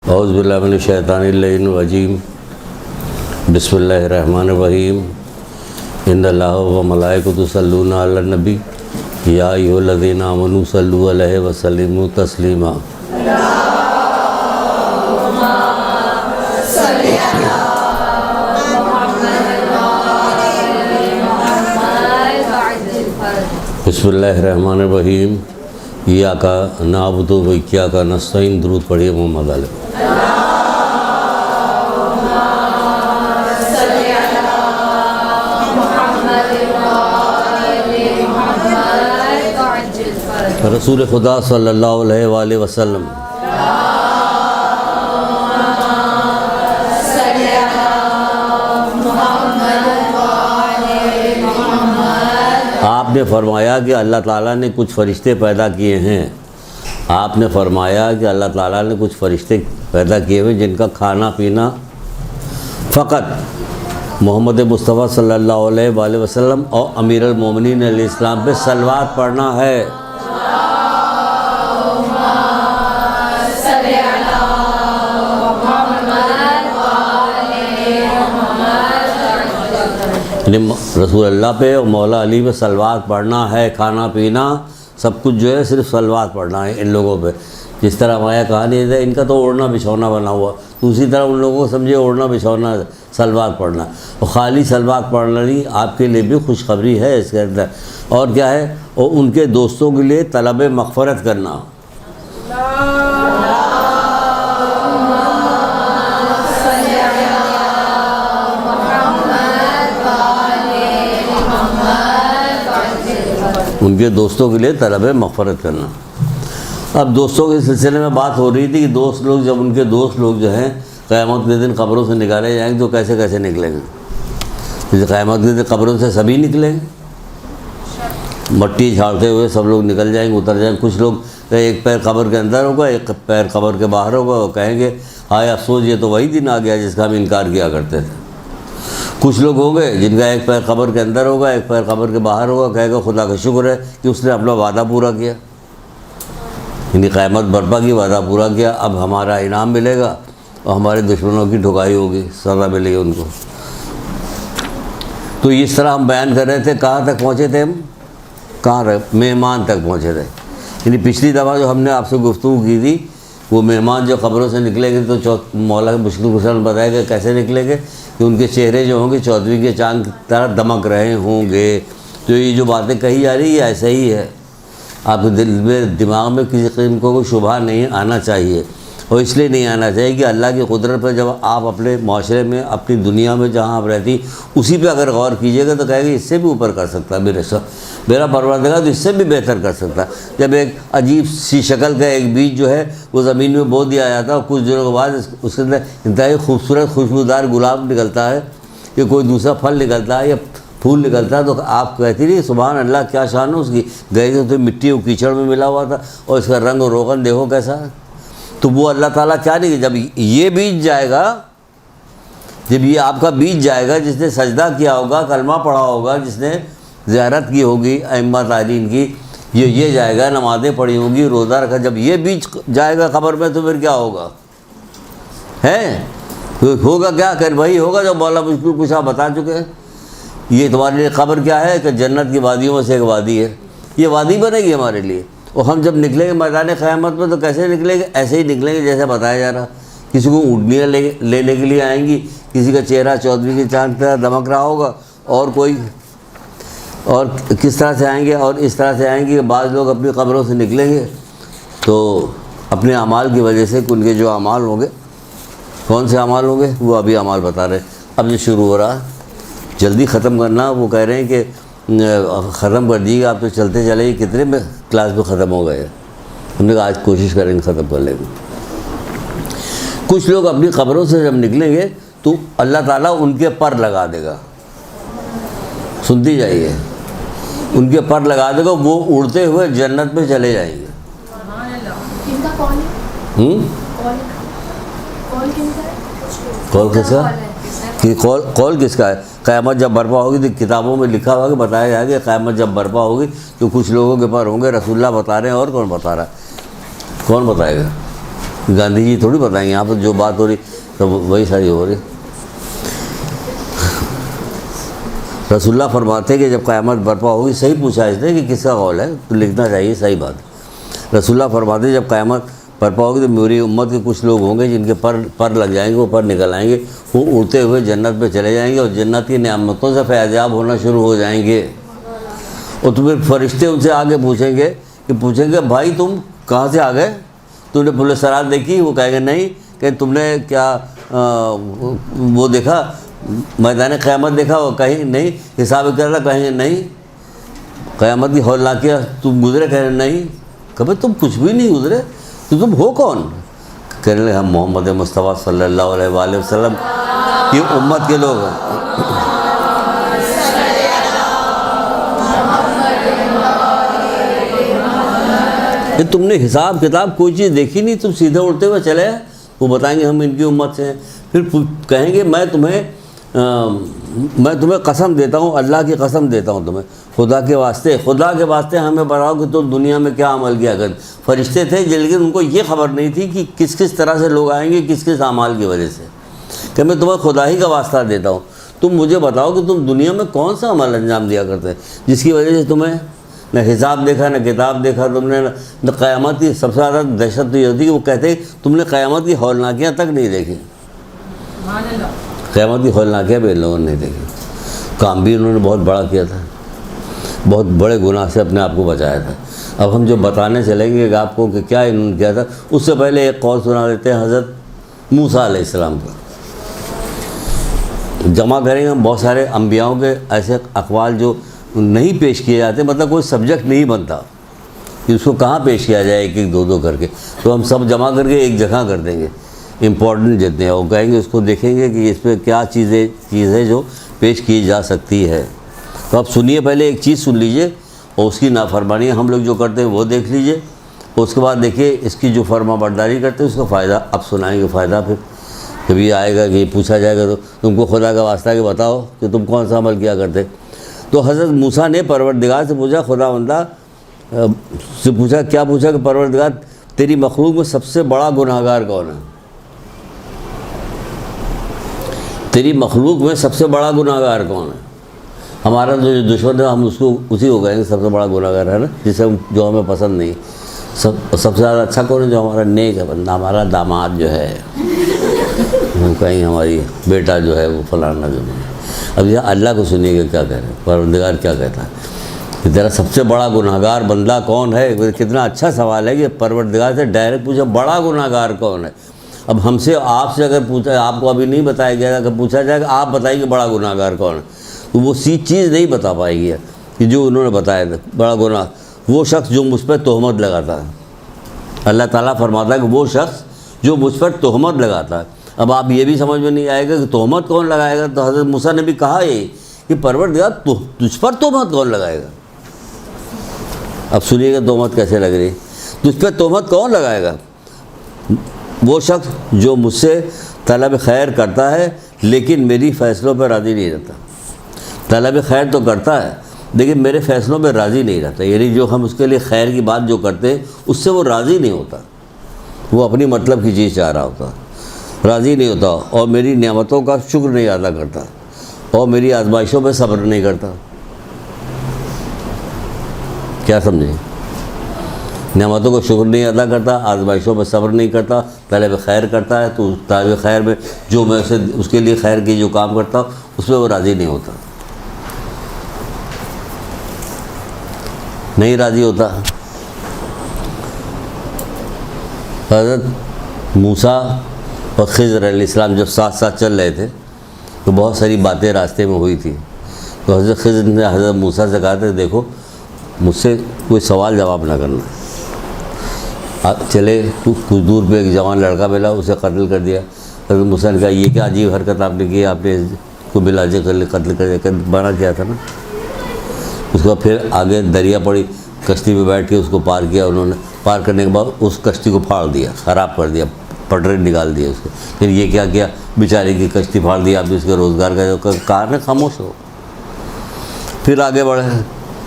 اعوذ باللہ من الشیطان الرجیم بسم اللہ الرحمن الرحیم ان اللہ و ملائکۃ یصلون علی النبی یا ایھا الذین آمنوا صلوا علیہ وسلموا تسلیما۔ بسم اللہ الرحمن الرحیم ایاک نعبد و ایاک نستعین، درود پڑھیے محمد علیہ۔ رسول خدا صلی اللہ علیہ وآلہ وسلم آپ نے فرمایا کہ اللہ تعالیٰ نے کچھ فرشتے پیدا کیے ہیں۔ آپ نے فرمایا کہ اللہ تعالیٰ نے کچھ فرشتے پیدا کیے ہوئے جن کا کھانا پینا فقط محمد مصطفیٰ صلی اللہ علیہ وآلہ وسلم اور امیر المومنین علیہ السلام پہ صلوات پڑھنا ہے۔ رسول اللہ پہ اور مولا علی پہ صلوات پڑھنا ہے، کھانا پینا سب کچھ جو ہے صرف صلوات پڑھنا ہے ان لوگوں پہ۔ جس طرح ہمارا کہانی ہے ان کا تو اوڑھنا بچھونا بنا ہوا، تو اسی طرح ان لوگوں کو سمجھے اوڑھنا بچھونا صلوات پڑھنا، اور خالی صلوات پڑھنا نہیں، آپ کے لیے بھی خوشخبری ہے اس کے اندر۔ اور کیا ہے؟ اور ان کے دوستوں کے لیے طلب مغفرت کرنا۔ ان کے دوستوں کے لیے طلب مغفرت کرنا۔ اب دوستوں کے سلسلے میں بات ہو رہی تھی کہ دوست لوگ، جب ان کے دوست لوگ جو ہیں قیامت کے دن قبروں سے نکالے جائیں گے تو کیسے کیسے نکلیں گے؟ جیسے قیامت کے دن قبروں سے سبھی نکلیں گے، مٹی جھاڑتے ہوئے سب لوگ نکل جائیں گے، اتر جائیں گے۔ کچھ لوگ ایک پیر قبر کے اندر ہوگا، ایک پیر قبر کے باہر ہوگا، وہ کہیں گے ہائے افسوس، یہ تو وہی دن آ گیا جس کا ہم انکار کیا کرتے تھے۔ کچھ لوگ ہوں گے جن کا ایک پیر قبر کے اندر ہوگا، ایک پیر قبر کے باہر ہوگا، کہے گا خدا کا شکر ہے کہ اس نے اپنا وعدہ پورا کیا، یعنی قیامت برپا کی، وعدہ پورا کیا، اب ہمارا انعام ملے گا اور ہمارے دشمنوں کی ٹھکائی ہوگی، سزا ملے گی ان کو۔ تو اس طرح ہم بیان کر رہے تھے، کہاں تک پہنچے تھے ہم؟ کہاں مہمان تک پہنچے تھے۔ یعنی پچھلی دفعہ جو ہم نے آپ سے گفتگو کی تھی، وہ مہمان جو قبروں سے نکلیں گے تو مولا کے مشکل کشان بتائے گا کیسے نکلیں گے، کہ ان کے چہرے جو ہوں گے چودھویں کے چاند کی طرح دمک رہے ہوں گے۔ تو یہ جو باتیں کہی جا رہی ہے ایسا ہی ہے، آپ کے دل میں دماغ میں کسی قسم کو کوئی شبہ نہیں آنا چاہیے، اور اس لیے نہیں آنا چاہیے کہ اللہ کی قدرت پر جب آپ اپنے معاشرے میں، اپنی دنیا میں جہاں آپ رہتی اسی پہ اگر غور کیجیے گا تو کہے گا اس سے بھی اوپر کر سکتا ہے میرا پروردگار، تو اس سے بھی بہتر کر سکتا ہے۔ جب ایک عجیب سی شکل کا ایک بیج جو ہے وہ زمین میں بو دیا جاتا ہے، اور کچھ دنوں کے بعد اس کے اندر انتہائی خوبصورت خوشبودار گلاب نکلتا ہے، یا کوئی دوسرا پھل نکلتا ہے یا پھول نکلتا ہے، تو آپ کہتی نہیں سبحان اللہ کیا شان ہے اس کی، گئے تو مٹی اور کیچڑ میں ملا ہوا تھا، اور اس کا رنگ و روغن دیکھو کیسا ہے۔ تو وہ اللہ تعالیٰ کیا نہیں، جب یہ بیج جائے گا، جب یہ آپ کا بیج جائے گا، جس نے سجدہ کیا ہوگا، کلمہ پڑھا ہوگا، جس نے زیارت کی ہوگی ائمہ تابعین کی، یہ جائے گا، نمازیں پڑھی ہوں گی، روزہ رکھا، جب یہ بیج جائے گا قبر میں تو پھر کیا ہوگا؟ ہوگا کیا؟ کہ وہی ہوگا جو مولا مشکل کشا بتا چکے ہیں۔ یہ تمہارے لیے قبر کیا ہے؟ کہ جنت کی وادیوں میں سے ایک وادی ہے، یہ وادی بنے گی ہمارے لیے، اور ہم جب نکلیں گے میدان قیامت میں تو کیسے نکلیں گے؟ ایسے ہی نکلیں گے جیسے بتایا جا رہا۔ کسی کو اونٹنیاں لینے کے لیے آئیں گی، کسی کا چہرہ چودھویں کے چاند کی طرح دمک رہا ہوگا، اور کوئی اور کس طرح سے آئیں گے، اور اس طرح سے آئیں گے کہ بعض لوگ اپنی قبروں سے نکلیں گے تو اپنے اعمال کی وجہ سے ان کے جو اعمال ہوں گے، کون سے اعمال ہوں گے وہ ابھی اعمال بتا رہے ہیں۔ اب جو شروع ہو رہا جلدی ختم کرنا، وہ کہہ رہے ہیں کہ ختم کر دیجیے گا، آپ تو چلتے چلے کتنے میں کلاس میں ختم ہو گئے۔ ہم نے کہا آج کوشش کریں گے ختم کر لیں گے۔ کچھ لوگ اپنی قبروں سے جب نکلیں گے تو اللہ تعالیٰ ان کے پر لگا دے گا، سنتی جائیے، ان کے پر لگا دے گا، وہ اڑتے ہوئے جنت میں چلے جائیں گے۔ قول کس کا؟ قول کس کا ہے؟ قیامت جب برپا ہوگی تو کتابوں میں لکھا ہوا کہ بتایا جائے گا قیامت جب برپا ہوگی تو کچھ لوگوں کے پر ہوں گے، رسول اللہ بتا رہے ہیں، اور کون بتا رہا ہے؟ کون بتائے گا؟ گاندھی جی تھوڑی بتائیں گے، یہاں پر جو بات ہو رہی تو وہی ساری ہو رہی۔ رسول اللہ فرماتے ہیں کہ جب قیامت برپا ہوگی، صحیح پوچھا اس نے کہ کس کا قول ہے تو لکھنا چاہیے، صحیح بات۔ رسول اللہ فرماتے ہیں جب قیامت برپا ہوگی تو میری امت کے کچھ لوگ ہوں گے جن کے پر لگ جائیں گے، وہ پر نکل آئیں گے، وہ اڑتے ہوئے جنت پہ چلے جائیں گے اور جنت کی نعمتوں سے فیضیاب ہونا شروع ہو جائیں گے۔ اور تو پھر فرشتے ان سے آگے پوچھیں گے بھائی تم کہاں سے آ گئے، تم نے پل صراط دیکھی؟ وہ کہیں گے نہیں۔ کہ تم نے کیا وہ دیکھا میدان قیامت دیکھا؟ وہ کہیں نہیں۔ حساب کرنا کہیں گے نہیں۔ قیامت کی ہولناکیہ تم گزرے؟ کہیں نہیں۔ کبھی تم کچھ بھی نہیں گزرے تو تم ہو کون؟ کہنے لگے ہم محمد مصطفیٰ صلی اللہ علیہ وآلہ وسلم کی امت کے لوگ ہیں۔ کہ تم نے حساب کتاب کوئی چیز دیکھی نہیں، تم سیدھے اڑتے ہوئے چلے ہیں۔ وہ بتائیں گے ہم ان کی امت سے ہیں۔ پھر کہیں گے میں تمہیں قسم دیتا ہوں، اللہ کی قسم دیتا ہوں تمہیں، خدا کے واسطے ہمیں بتاؤ کہ تم دنیا میں کیا عمل کیا کرتے۔ فرشتے تھے لیکن ان کو یہ خبر نہیں تھی کہ کس طرح سے لوگ آئیں گے، کس اعمال کی وجہ سے۔ کہ میں تمہیں خدا ہی کا واسطہ دیتا ہوں، تم مجھے بتاؤ کہ تم دنیا میں کون سا عمل انجام دیا کرتے جس کی وجہ سے تمہیں نہ حساب دیکھا، نہ کتاب دیکھا تم نے، نہ قیامت کی۔ سب سے زیادہ دہشت تو یہ ہوتی کہ وہ کہتے تم نے قیامت کی ہولناکیاں تک نہیں دیکھی۔ قیامت کی ہولناکیاں بھی ان لوگوں نے نہیں دیکھی۔ کام بھی انہوں نے بہت بڑا کیا تھا، بہت بڑے گناہ سے اپنے آپ کو بچایا تھا۔ اب ہم جو بتانے چلیں گے کہ آپ کو کہ کیا انہوں نے کیا تھا، اس سے پہلے ایک قول سنا دیتے ہیں حضرت موسیٰ علیہ السلام کا۔ جمع کریں گے ہم بہت سارے انبیاؤں کے ایسے اقوال جو نہیں پیش کیے جاتے، مطلب کوئی سبجیکٹ نہیں بنتا کہ اس کو کہاں پیش کیا جائے، ایک دو کر کے، تو ہم سب جمع کر کے ایک جگہ کر دیں گے امپورٹنٹ جتنے ہیں، وہ کہیں گے اس کو دیکھیں گے کہ اس پہ کیا چیز ہے جو پیش کی جا سکتی ہے۔ تو آپ سنیے، پہلے ایک چیز سن لیجئے اور اس کی نافرمانی ہم لوگ جو کرتے ہیں وہ دیکھ لیجئے، اور اس کے بعد دیکھیے اس کی جو فرما برداری کرتے ہیں اس کا فائدہ اب سنائیں گے۔ فائدہ پھر کبھی آئے گا کہ پوچھا جائے گا تو تم کو خدا کا واسطہ کہ بتاؤ کہ تم کون سا عمل کیا کرتے۔ تو حضرت موسیٰ نے پروردگار سے پوچھا، خدا بندہ سے پوچھا، کیا پوچھا کہ پروردگار تیری مخلوق میں سب سے بڑا گناہگار کون ہے؟ تیری مخلوق میں سب سے بڑا گناہگار کون ہے؟ ہمارا جو دشمن ہے ہم اس کو اسی کو کہیں گے سب سے بڑا گناہگار ہے نا، جسے جو ہمیں پسند نہیں۔ سب سے زیادہ اچھا کون ہے؟ جو ہمارا نیک ہے بندہ، ہمارا داماد جو ہے، ہم کہیں ہماری بیٹا جو ہے وہ فلانا جو ہے۔ اب یہ اللہ کو سنیے کہ کیا کہہ رہے ہیں، پروردگار کیا کہتا ہے کہ تیرا سب سے بڑا گناہگار بندہ کون ہے؟ کتنا اچھا سوال ہے کہ پروردگار سے ڈائریکٹ پوچھا بڑا گناہگار کون ہے۔ اب ہم سے آپ سے اگر پوچھا، آپ کو ابھی نہیں بتایا گیا، اگر پوچھا جائے کہ آپ بتائیے کہ بڑا گناہگار کون ہے، تو وہ چیز نہیں بتا پائے گی کہ جو انہوں نے بتایا تھا۔ بڑا گناہ وہ شخص جو مجھ پر تہمت لگاتا ہے۔ اللہ تعالیٰ فرماتا ہے کہ وہ شخص جو مجھ پر تہمت لگاتا ہے۔ اب آپ یہ بھی سمجھ میں نہیں آئے گا کہ تہمت کون لگائے گا، تو حضرت موسیٰ نے بھی کہا یہ کہ پروردگار تجھ پر تہمت کون لگائے گا۔ اب سنیے گا تہمت کیسے لگ رہی، تجھ پر تہمت کون لگائے گا؟ وہ شخص جو مجھ سے طلب خیر کرتا ہے لیکن میری فیصلوں پہ راضی نہیں رہتا۔ طلب خیر تو کرتا ہے لیکن میرے فیصلوں پہ راضی نہیں رہتا، یعنی جو ہم اس کے لیے خیر کی بات جو کرتے ہیں اس سے وہ راضی نہیں ہوتا، وہ اپنی مطلب کی چیز چاہ رہا ہوتا، راضی نہیں ہوتا، اور میری نعمتوں کا شکر نہیں ادا کرتا، اور میری آزمائشوں پہ صبر نہیں کرتا۔ کیا سمجھے؟ نعمتوں کو شکر نہیں ادا کرتا، آزمائشوں پہ صبر نہیں کرتا، طلب خیر کرتا ہے تو طلب خیر میں جو میں اس کے لیے خیر کی جو کام کرتا ہوں اس پہ وہ راضی نہیں ہوتا، نہیں راضی ہوتا۔ حضرت موسیٰ اور خضر علیہ السلام جب ساتھ ساتھ چل رہے تھے تو بہت ساری باتیں راستے میں ہوئی تھی، تو حضرت خضر نے حضرت موسیٰ سے کہا تھا دیکھو مجھ سے کوئی سوال جواب نہ کرنا۔ چلے تو کچھ دور پہ ایک جوان لڑکا ملا، اسے قتل کر دیا۔ حضرت موسیٰ نے کہا یہ کیا عجیب حرکت آپ نے کی، آپ نے کو بلا قتل کر دیا، بنا کیا تھا نا۔ اس کے بعد پھر آگے دریا پڑی، کشتی پہ بیٹھ کے اس کو پار کیا انہوں نے، پار کرنے کے بعد اس کشتی کو پھاڑ دیا، خراب کر دیا، پٹرے نکال دیے اس کے۔ پھر یہ کیا کیا، بیچارے کی کشتی پھاڑ دی، آپ اس کے روزگار کا کار ہے، خاموش ہو۔ پھر آگے بڑھے،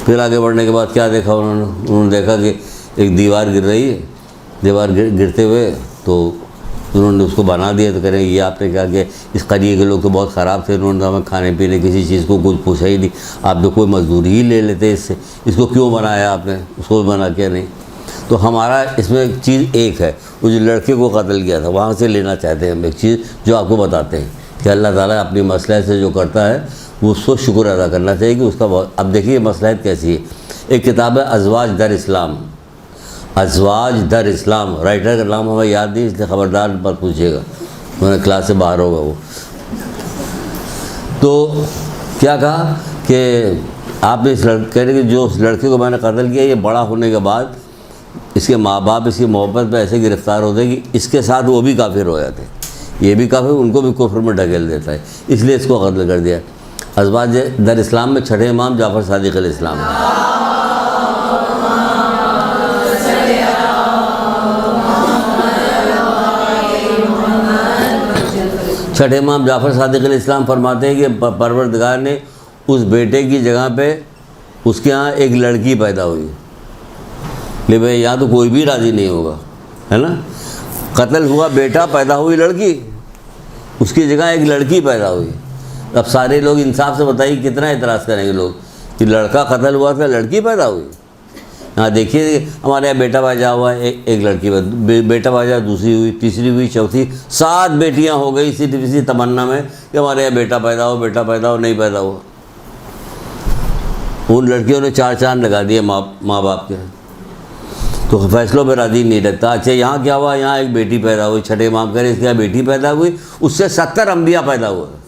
پھر آگے بڑھنے کے بعد کیا دیکھا انہوں نے دیکھا کہ ایک دیوار گر رہی ہے دیوار گرتے ہوئے تو انہوں نے اس کو بنا دیا. تو کہہ رہے ہیں یہ آپ نے کہا کہ اس قریے کے لوگ تو بہت خراب تھے, انہوں نے ہمیں کھانے پینے کسی چیز کو کچھ پوچھا ہی نہیں, آپ تو کوئی مزدوری ہی لے لیتے اس سے, اس کو کیوں بنایا آپ نے, اس کو بنا کیا نہیں. تو ہمارا اس میں ایک چیز ایک ہے, وہ جو لڑکے کو قتل کیا تھا وہاں سے لینا چاہتے ہیں ہم ایک چیز جو آپ کو بتاتے ہیں کہ اللہ تعالیٰ اپنی مصلحت سے جو کرتا ہے وہ اس کو شکر ادا کرنا چاہیے کہ اس کا بہت. اب دیکھیے مصلحت کیسی ہے. ایک کتاب ہے ازواج در اسلام, ازواج در اسلام, رائٹر کا نام ہمیں یاد نہیں اس لیے خبردار مت پوچھیے گا, میں نے کلاس سے باہر ہوگا وہ. تو کیا کہا کہ آپ نے اس کہہ رہے کہ جو اس لڑکے کو میں نے قتل کیا یہ بڑا ہونے کے بعد اس کے ماں باپ اس کی محبت پہ ایسے گرفتار ہوتے کہ اس کے ساتھ وہ بھی کافر ہو جاتے, یہ بھی کافر, ان کو بھی کفر میں ڈھکیل دیتا ہے, اس لیے اس کو قتل کر دیا. ازواج در اسلام میں چھٹے امام جعفر صادق علیہ السلام ہیں. چھٹے امام جعفر صادق علیہ السلام فرماتے ہیں کہ پروردگار نے اس بیٹے کی جگہ پہ اس کے ہاں ایک لڑکی پیدا ہوئی. لے بھائی یہاں تو کوئی بھی راضی نہیں ہوگا, ہے نا. قتل ہوا بیٹا, پیدا ہوئی لڑکی, اس کی جگہ ایک لڑکی پیدا ہوئی. اب سارے لوگ انصاف سے بتائیے کتنا اعتراض کریں گے لوگ کہ لڑکا قتل ہوا تھا لڑکی پیدا ہوئی. ہاں دیکھیے ہمارے یہاں بیٹا باجا ہوا ہے, ایک لڑکی, بیٹا باجا دوسری ہوئی, تیسری ہوئی, چوتھی, 7 بیٹیاں ہو گئی صرف اسی تمنا میں کہ ہمارے یہاں بیٹا پیدا ہو, بیٹا پیدا ہو, نہیں پیدا ہوا. ان لڑکیوں نے 4 چاند لگا دیے ماں باپ کے, تو فیصلوں پہ راضی نہیں رکھتا. اچھا یہاں کیا ہوا, یہاں ایک بیٹی پیدا ہوئی, چھٹے امام کرے اس کے یہاں بیٹی پیدا ہوئی, اس سے 70 انبیاء پیدا ہوئے.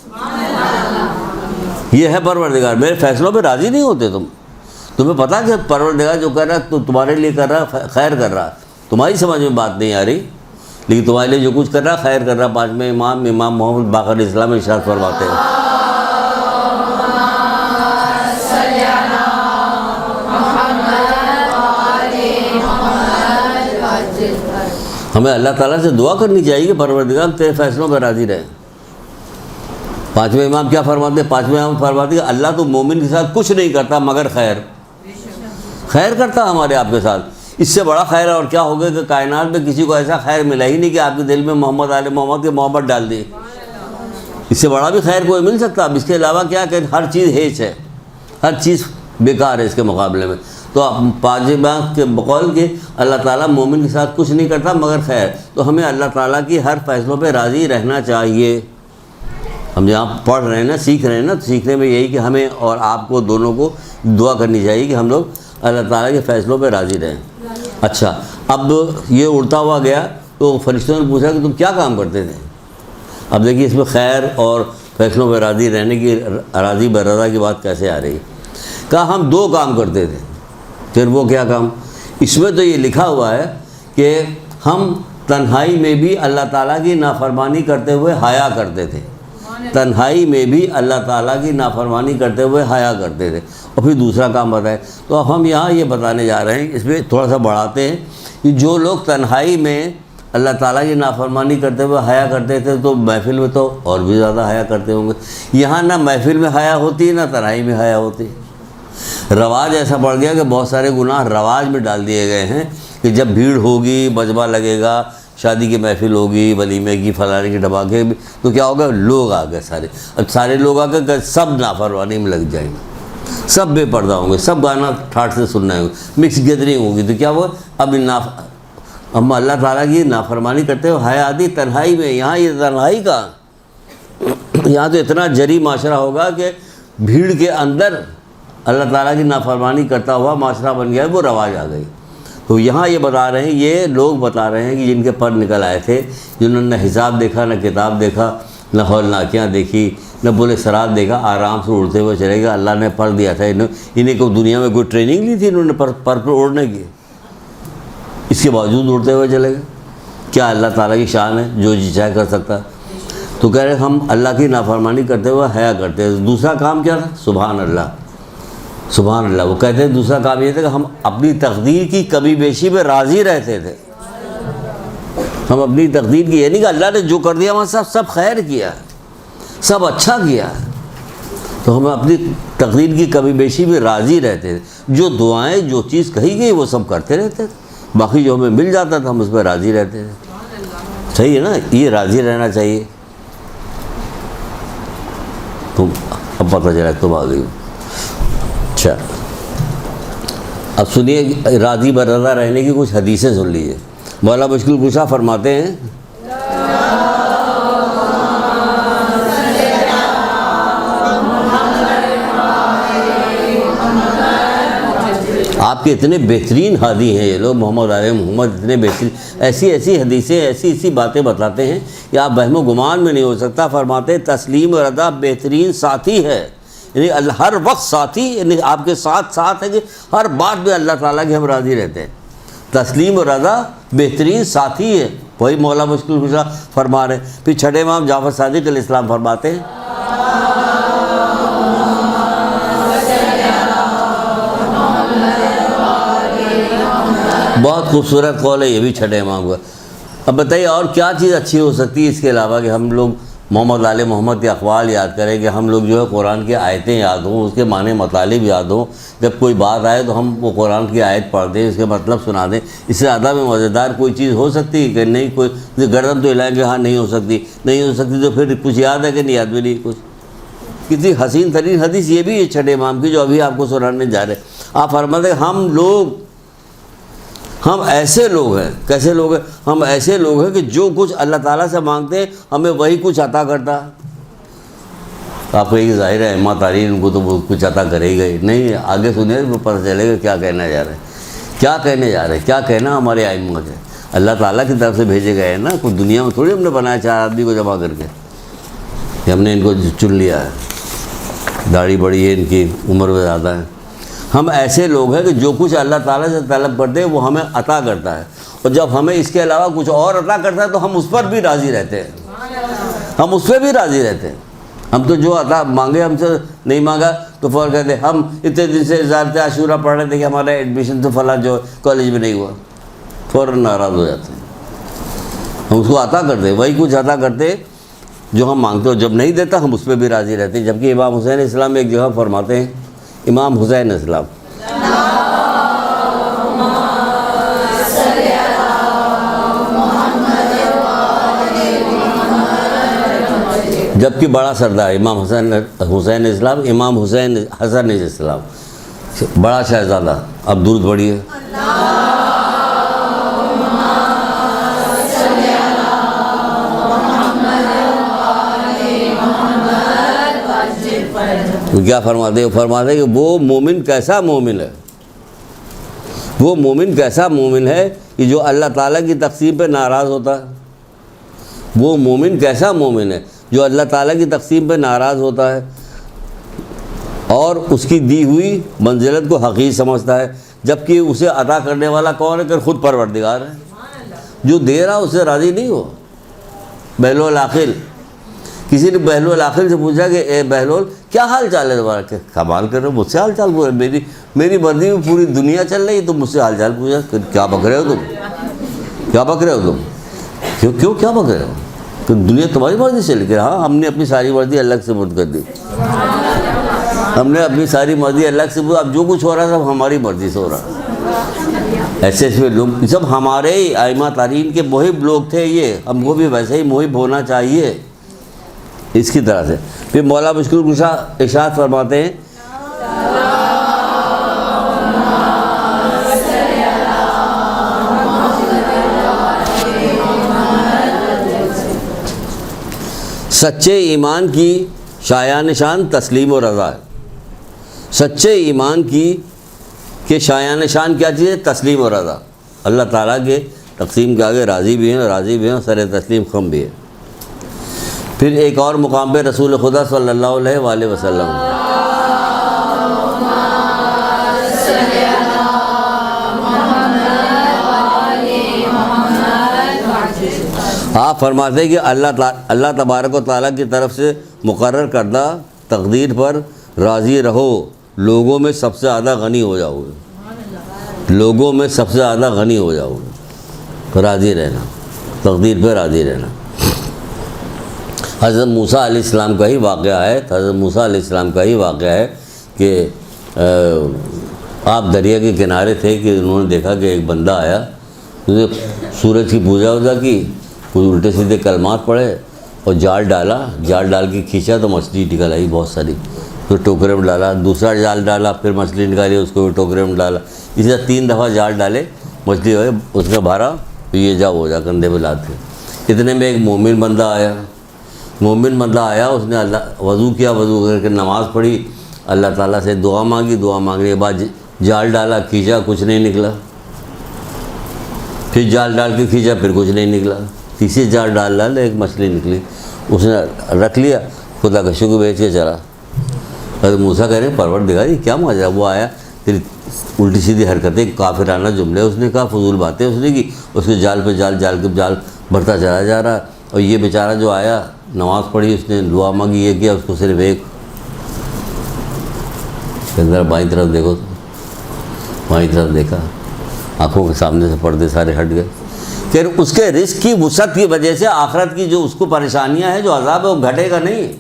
یہ ہے پروردگار, میرے فیصلوں پہ راضی نہیں ہوتے تم. تمہیں پتہ کہ پروردگار جو کر رہا ہے تو تمہارے لیے کر رہا ہے, خیر کر رہا ہے, تمہاری سمجھ میں بات نہیں آ رہی, لیکن تمہارے لیے جو کچھ کر رہا ہے خیر کر رہا ہے. 5ویں امام محمد باقر اسلام ارشاد فرماتے ہیں ہمیں اللہ تعالیٰ سے دعا کرنی چاہیے کہ پروردگار تیرے فیصلوں پہ راضی رہے. 5ویں امام کیا فرماتے ہیں, 5ویں امام فرماتے ہیں کہ اللہ تو مومن کے ساتھ کچھ نہیں کرتا مگر خیر کرتا ہمارے آپ کے ساتھ. اس سے بڑا خیر اور کیا ہوگا کہ کائنات میں کسی کو ایسا خیر ملا ہی نہیں کہ آپ کے دل میں محمد آل محمد کی محبت ڈال دی. اس سے بڑا بھی خیر کوئی مل سکتا. اب اس کے علاوہ کیا کہ ہر چیز ہیچ ہے, ہر چیز بیکار ہے اس کے مقابلے میں. تو 5ویں امام کے بقول کہ اللہ تعالیٰ مومن کے ساتھ کچھ نہیں کرتا مگر خیر. تو ہمیں اللہ تعالیٰ کی ہر فیصلوں پہ راضی رہنا چاہیے. ہم جہاں پڑھ رہے ہیں نا, سیکھ رہے ہیں نا, تو سیکھنے میں یہی کہ ہمیں اور آپ کو دونوں کو دعا کرنی چاہیے کہ ہم لوگ اللہ تعالیٰ کے فیصلوں پہ راضی رہیں. اچھا اب یہ اڑتا ہوا گیا تو فرشتوں نے پوچھا کہ تم کیا کام کرتے تھے. اب دیکھیے اس میں خیر اور فیصلوں پہ راضی رہنے کی, راضی برضا کی بات کیسے آ رہی ہے. کہا ہم 2 کام کرتے تھے. پھر وہ کیا کام, اس میں تو یہ لکھا ہوا ہے کہ ہم تنہائی میں بھی اللہ تعالیٰ کی نافرمانی کرتے ہوئے حیا کرتے تھے. تنہائی میں بھی اللہ تعالیٰ کی نافرمانی کرتے ہوئے حیا کرتے تھے. اور پھر دوسرا کام بتائے. تو اب ہم یہاں یہ بتانے جا رہے ہیں, اس میں تھوڑا سا بڑھاتے ہیں کہ جو لوگ تنہائی میں اللہ تعالیٰ کی نافرمانی کرتے ہوئے حیا کرتے تھے تو محفل میں تو اور بھی زیادہ حیا کرتے ہوں گے. یہاں نہ محفل میں حیا ہوتی ہے نہ تنہائی میں حیا ہوتی ہے. رواج ایسا پڑ گیا کہ بہت سارے گناہ رواج میں ڈال دیے گئے ہیں کہ جب بھیڑ ہوگی, مجمع لگے گا, شادی کی محفل ہوگی, ولیمے کی, فلانے کی, ڈھماکے, تو کیا ہوگا, لوگ آ گئے سارے. اب سارے لوگ آ کے سب نافرمانی میں لگ جائیں گے, سب بے پردہ ہوں گے, سب گانا ٹھاٹ سے سننا ہے, مکس گیدرنگ ہوگی. تو کیا ہوا, اب ہم اللہ تعالیٰ کی نافرمانی کرتے ہوئے حیا آتی تنہائی میں. یہاں یہ تنہائی کا, یہاں تو اتنا جری معاشرہ ہوگا کہ بھیڑ کے اندر اللہ تعالیٰ کی نافرمانی کرتا ہوا معاشرہ بن گیا, وہ رواج آ گئی. تو یہاں یہ بتا رہے ہیں, یہ لوگ بتا رہے ہیں کہ جن کے پر نکل آئے تھے, جنہوں نے نہ حساب دیکھا, نہ کتاب دیکھا, نہ ہولناکیاں دیکھی, نہ بولے سرات دیکھا, آرام سے اڑتے ہوئے چلے گا. اللہ نے پر دیا تھا, انہیں کو دنیا میں کوئی ٹریننگ لی تھی انہوں نے پر پہ اڑنے کی, اس کے باوجود اڑتے ہوئے چلے گئے. کیا اللہ تعالیٰ کی شان ہے, جو جی چاہے کر سکتا ہے. تو کہہ رہے ہم اللہ کی نافرمانی کرتے ہوئے حیا کرتے ہیں. دوسرا کام کیا تھا, سبحان اللہ, سبحان اللہ. وہ کہتے ہیں دوسرا کام یہ تھا کہ ہم اپنی تقدیر کی کمی بیشی پہ راضی رہتے تھے. ہم اپنی تقدیر کی, یہ نہیں کہ اللہ نے جو کر دیا وہاں سب خیر کیا, سب اچھا کیا, تو ہم اپنی تقدیر کی کمی بیشی پہ راضی رہتے تھے. جو دعائیں, جو چیز کہی گئی وہ سب کرتے رہتے تھے. باقی جو ہمیں مل جاتا تھا ہم اس پہ راضی رہتے تھے. صحیح ہے نا, یہ راضی رہنا چاہیے. تم اب پتہ چلا تم آ گئی ہو. اچھا اب سنیے راضی برضا رہنے کی کچھ حدیثیں سن لیجیے. مولا مشکل کشا فرماتے ہیں آپ کے اتنے بہترین ہادی ہیں یہ لوگ, محمد علیہ محمد اتنے بہترین, ایسی ایسی حدیثیں ایسی ایسی باتیں بتلاتے ہیں کہ آپ وہم و گمان میں نہیں ہو سکتا. فرماتے ہیں تسلیم و رضا بہترین ساتھی ہے, یعنی ہر وقت ساتھی, یعنی آپ کے ساتھ ساتھ ہے کہ ہر بات میں اللہ تعالیٰ کے ہم راضی رہتے ہیں. تسلیم و رضا بہترین ساتھی ہے, وہی مولا مشکل کشا فرما رہے ہیں. پھر چھٹے امام جعفر صادق علیہ السلام فرماتے ہیں بہت خوبصورت قول ہے یہ بھی چھٹے امام کا. اب بتائیے اور کیا چیز اچھی ہو سکتی ہے اس کے علاوہ کہ ہم لوگ محمد علیہ محمد کے اقوال یاد کریں, کہ ہم لوگ جو ہے قرآن کی آیتیں یاد ہوں, اس کے معنی مطالب یاد ہوں, جب کوئی بات آئے تو ہم وہ قرآن کی آیت پڑھ دیں, اس کے مطلب سنا دیں. اس سے زیادہ میں مزیدار کوئی چیز ہو سکتی ہے کہ نہیں؟ کوئی گردن تو ہلائیں گے ہاں نہیں ہو سکتی, نہیں ہو سکتی تو پھر کچھ یاد ہے کہ نہیں یاد بھی نہیں کچھ. کتنی حسین ترین حدیث یہ بھی ہے چھٹے امام کی جو ابھی آپ کو سنانے جا رہے ہیں. آپ فرماتے ہیں ہم ایسے لوگ ہیں. کیسے لوگ ہیں؟ ہم ایسے لوگ ہیں کہ جو کچھ اللہ تعالیٰ سے مانگتے ہیں ہمیں وہی کچھ عطا کرتا ہے. آپ کو یہ ظاہر ہے امام تارین ان کو تو وہ کچھ عطا کرے ہی گئی نہیں. آگے سنیں تو پتہ چلے گا کیا کہنا جا رہے ہیں, کیا کہنے جا رہے ہیں, کیا کہنا ہمارے ائمہ کے. اللہ تعالیٰ کی طرف سے بھیجے گئے ہیں نا, کوئی دنیا میں تھوڑی ہم نے بنایا 4 آدمی کو جمع کر کے کہ ہم نے ان کو چن لیا ہے, داڑھی بڑی ہے ان کی, عمر میں زیادہ ہے. ہم ایسے لوگ ہیں کہ جو کچھ اللہ تعالیٰ سے طلب کرتے ہیں وہ ہمیں عطا کرتا ہے, اور جب ہمیں اس کے علاوہ کچھ اور عطا کرتا ہے تو ہم اس پر بھی راضی رہتے ہیں, ہم اس پہ بھی راضی رہتے ہیں. ہم تو جو عطا مانگے ہم سے نہیں مانگا تو فوراً کہتے ہیں ہم اتنے دن سے ضابطۂ عاشورہ پڑھ رہے تھے کہ ہمارا ایڈمیشن تو فلاں جو کالج میں نہیں ہوا, فوراً ناراض ہو جاتے ہیں. ہم اس کو عطا کرتے ہیں, وہی کچھ عطا کرتے جو ہم مانگتے ہو, جب نہیں دیتا ہم اس پہ بھی راضی رہتے ہیں. جبکہ امام حسین اسلام ایک جگہ فرماتے ہیں, امام حسین اسلام جبکہ بڑا سردار امام حسین اسلام, امام حسین حسن اسلام بڑا شہزادہ. اب درود پڑھیے. کیا فرماتے ہیں کہ وہ مومن کیسا مومن ہے, وہ مومن کیسا مومن ہے کہ جو اللہ تعالیٰ کی تقسیم پہ ناراض ہوتا ہے. وہ مومن کیسا مومن ہے جو اللہ تعالیٰ کی تقسیم پہ ناراض ہوتا ہے اور اس کی دی ہوئی منزلت کو حقیر سمجھتا ہے, جبکہ اسے عطا کرنے والا کون ہے؟ کہ خود پروردگار ہے. جو دے رہا اس سے راضی نہیں ہو. بہلول العاقل, کسی نے بہلول العاقل سے پوچھا کہ اے بہلول کیا حال چال ہے تمہارا؟ کہ کمال کر رہے ہو, مجھ سے حال چال پوچھا, میری مرضی میں پوری دنیا چل رہی ہے, تم مجھ سے حال چال پوچھا. کیا بک رہے ہو تم, کیا بک رہے ہو تم, کیوں کیا بک رہے ہو؟ کہ دنیا تمہاری مرضی سے چل کے, ہاں ہم نے اپنی ساری مرضی اللہ کے سپرد کر دی, ہم نے اپنی ساری مرضی اللہ کے سپرد. اب جو کچھ ہو رہا ہے سب ہماری مرضی سے ہو رہا ہے. ایسے ایسے لوگ سب ہمارے ائمہ تارین کے محب لوگ تھے, یہ ہم کو بھی ویسے ہی محب ہونا چاہیے اس کی طرح سے. پھر مولا مشکل کشا ارشاد فرماتے ہیں سچے ایمان کی شایان نشان تسلیم و رضا ہے. سچے ایمان کی کہ شایان نشان کیا چیز ہے؟ تسلیم و رضا. اللہ تعالیٰ کے تقسیم کے آگے راضی بھی ہیں, سر تسلیم خم بھی ہے. پھر ایک اور مقام پہ رسول خدا صلی اللہ علیہ وآلہ وسلم آپ فرماتے ہیں کہ اللہ تبارک و تعالیٰ کی طرف سے مقرر کردہ تقدیر پر راضی رہو, لوگوں میں سب سے زیادہ غنی ہو جاؤ گے, لوگوں میں سب سے زیادہ غنی ہو جاؤ گے. راضی رہنا, تقدیر پہ راضی رہنا. حضرت موسیٰ علیہ السلام کا ہی واقعہ ہے, حضرت موسیٰ علیہ السلام کا ہی واقعہ ہے کہ آپ دریا کے کنارے تھے کہ انہوں نے دیکھا کہ ایک بندہ آیا سورج کی پوجا وجا کی، کچھ الٹے سیدھے کلمات پڑھے اور جال ڈال کے کھینچا تو مچھلی نکل آئی بہت ساری، پھر ٹوکرے میں ڈالا، دوسرا جال ڈالا، پھر مچھلی نکالی، اس کو بھی ٹوکرے میں ڈالا، اسی طرح 3 دفعہ جال ڈالے، مچھلی ہوئے، اس میں بھرا، تو یہ جا ہو جا کندھے پہ لاتے۔ اتنے میں ایک مومن بندہ آیا، اس نے وضو کیا، وضو کر کے نماز پڑھی، اللہ تعالیٰ سے دعا مانگی، دعا مانگنے کے بعد جال ڈالا، کھینچا، کچھ نہیں نکلا، پھر جال ڈال کے کھینچا، پھر کچھ نہیں نکلا، تیسری جال ڈال ایک مچھلی نکلی، اس نے رکھ لیا، خدا کا شکر بیچ کے چلا۔ حضرت موسیٰ کہہ رہے ہیں پروردگار یہ کیا ماجرا، وہ آیا پھر الٹی سیدھی حرکتیں، کافرانہ جملے اس نے کہا، فضول باتیں اس نے کی، اس کے جال پہ جال بڑھتا چلا جا رہا، اور یہ بیچارہ جو آیا نماز پڑھی، اس نے دعا مانگی، یہ کیا، اس کو صرف ایک ذرا بائیں طرف دیکھو، بائیں طرف دیکھا، آنکھوں کے سامنے سے پردے سارے ہٹ گئے۔ پھر اس کے رزق کی وسعت کی وجہ سے آخرت کی جو اس کو پریشانیاں ہیں، جو عذاب ہے، وہ گھٹے گا نہیں،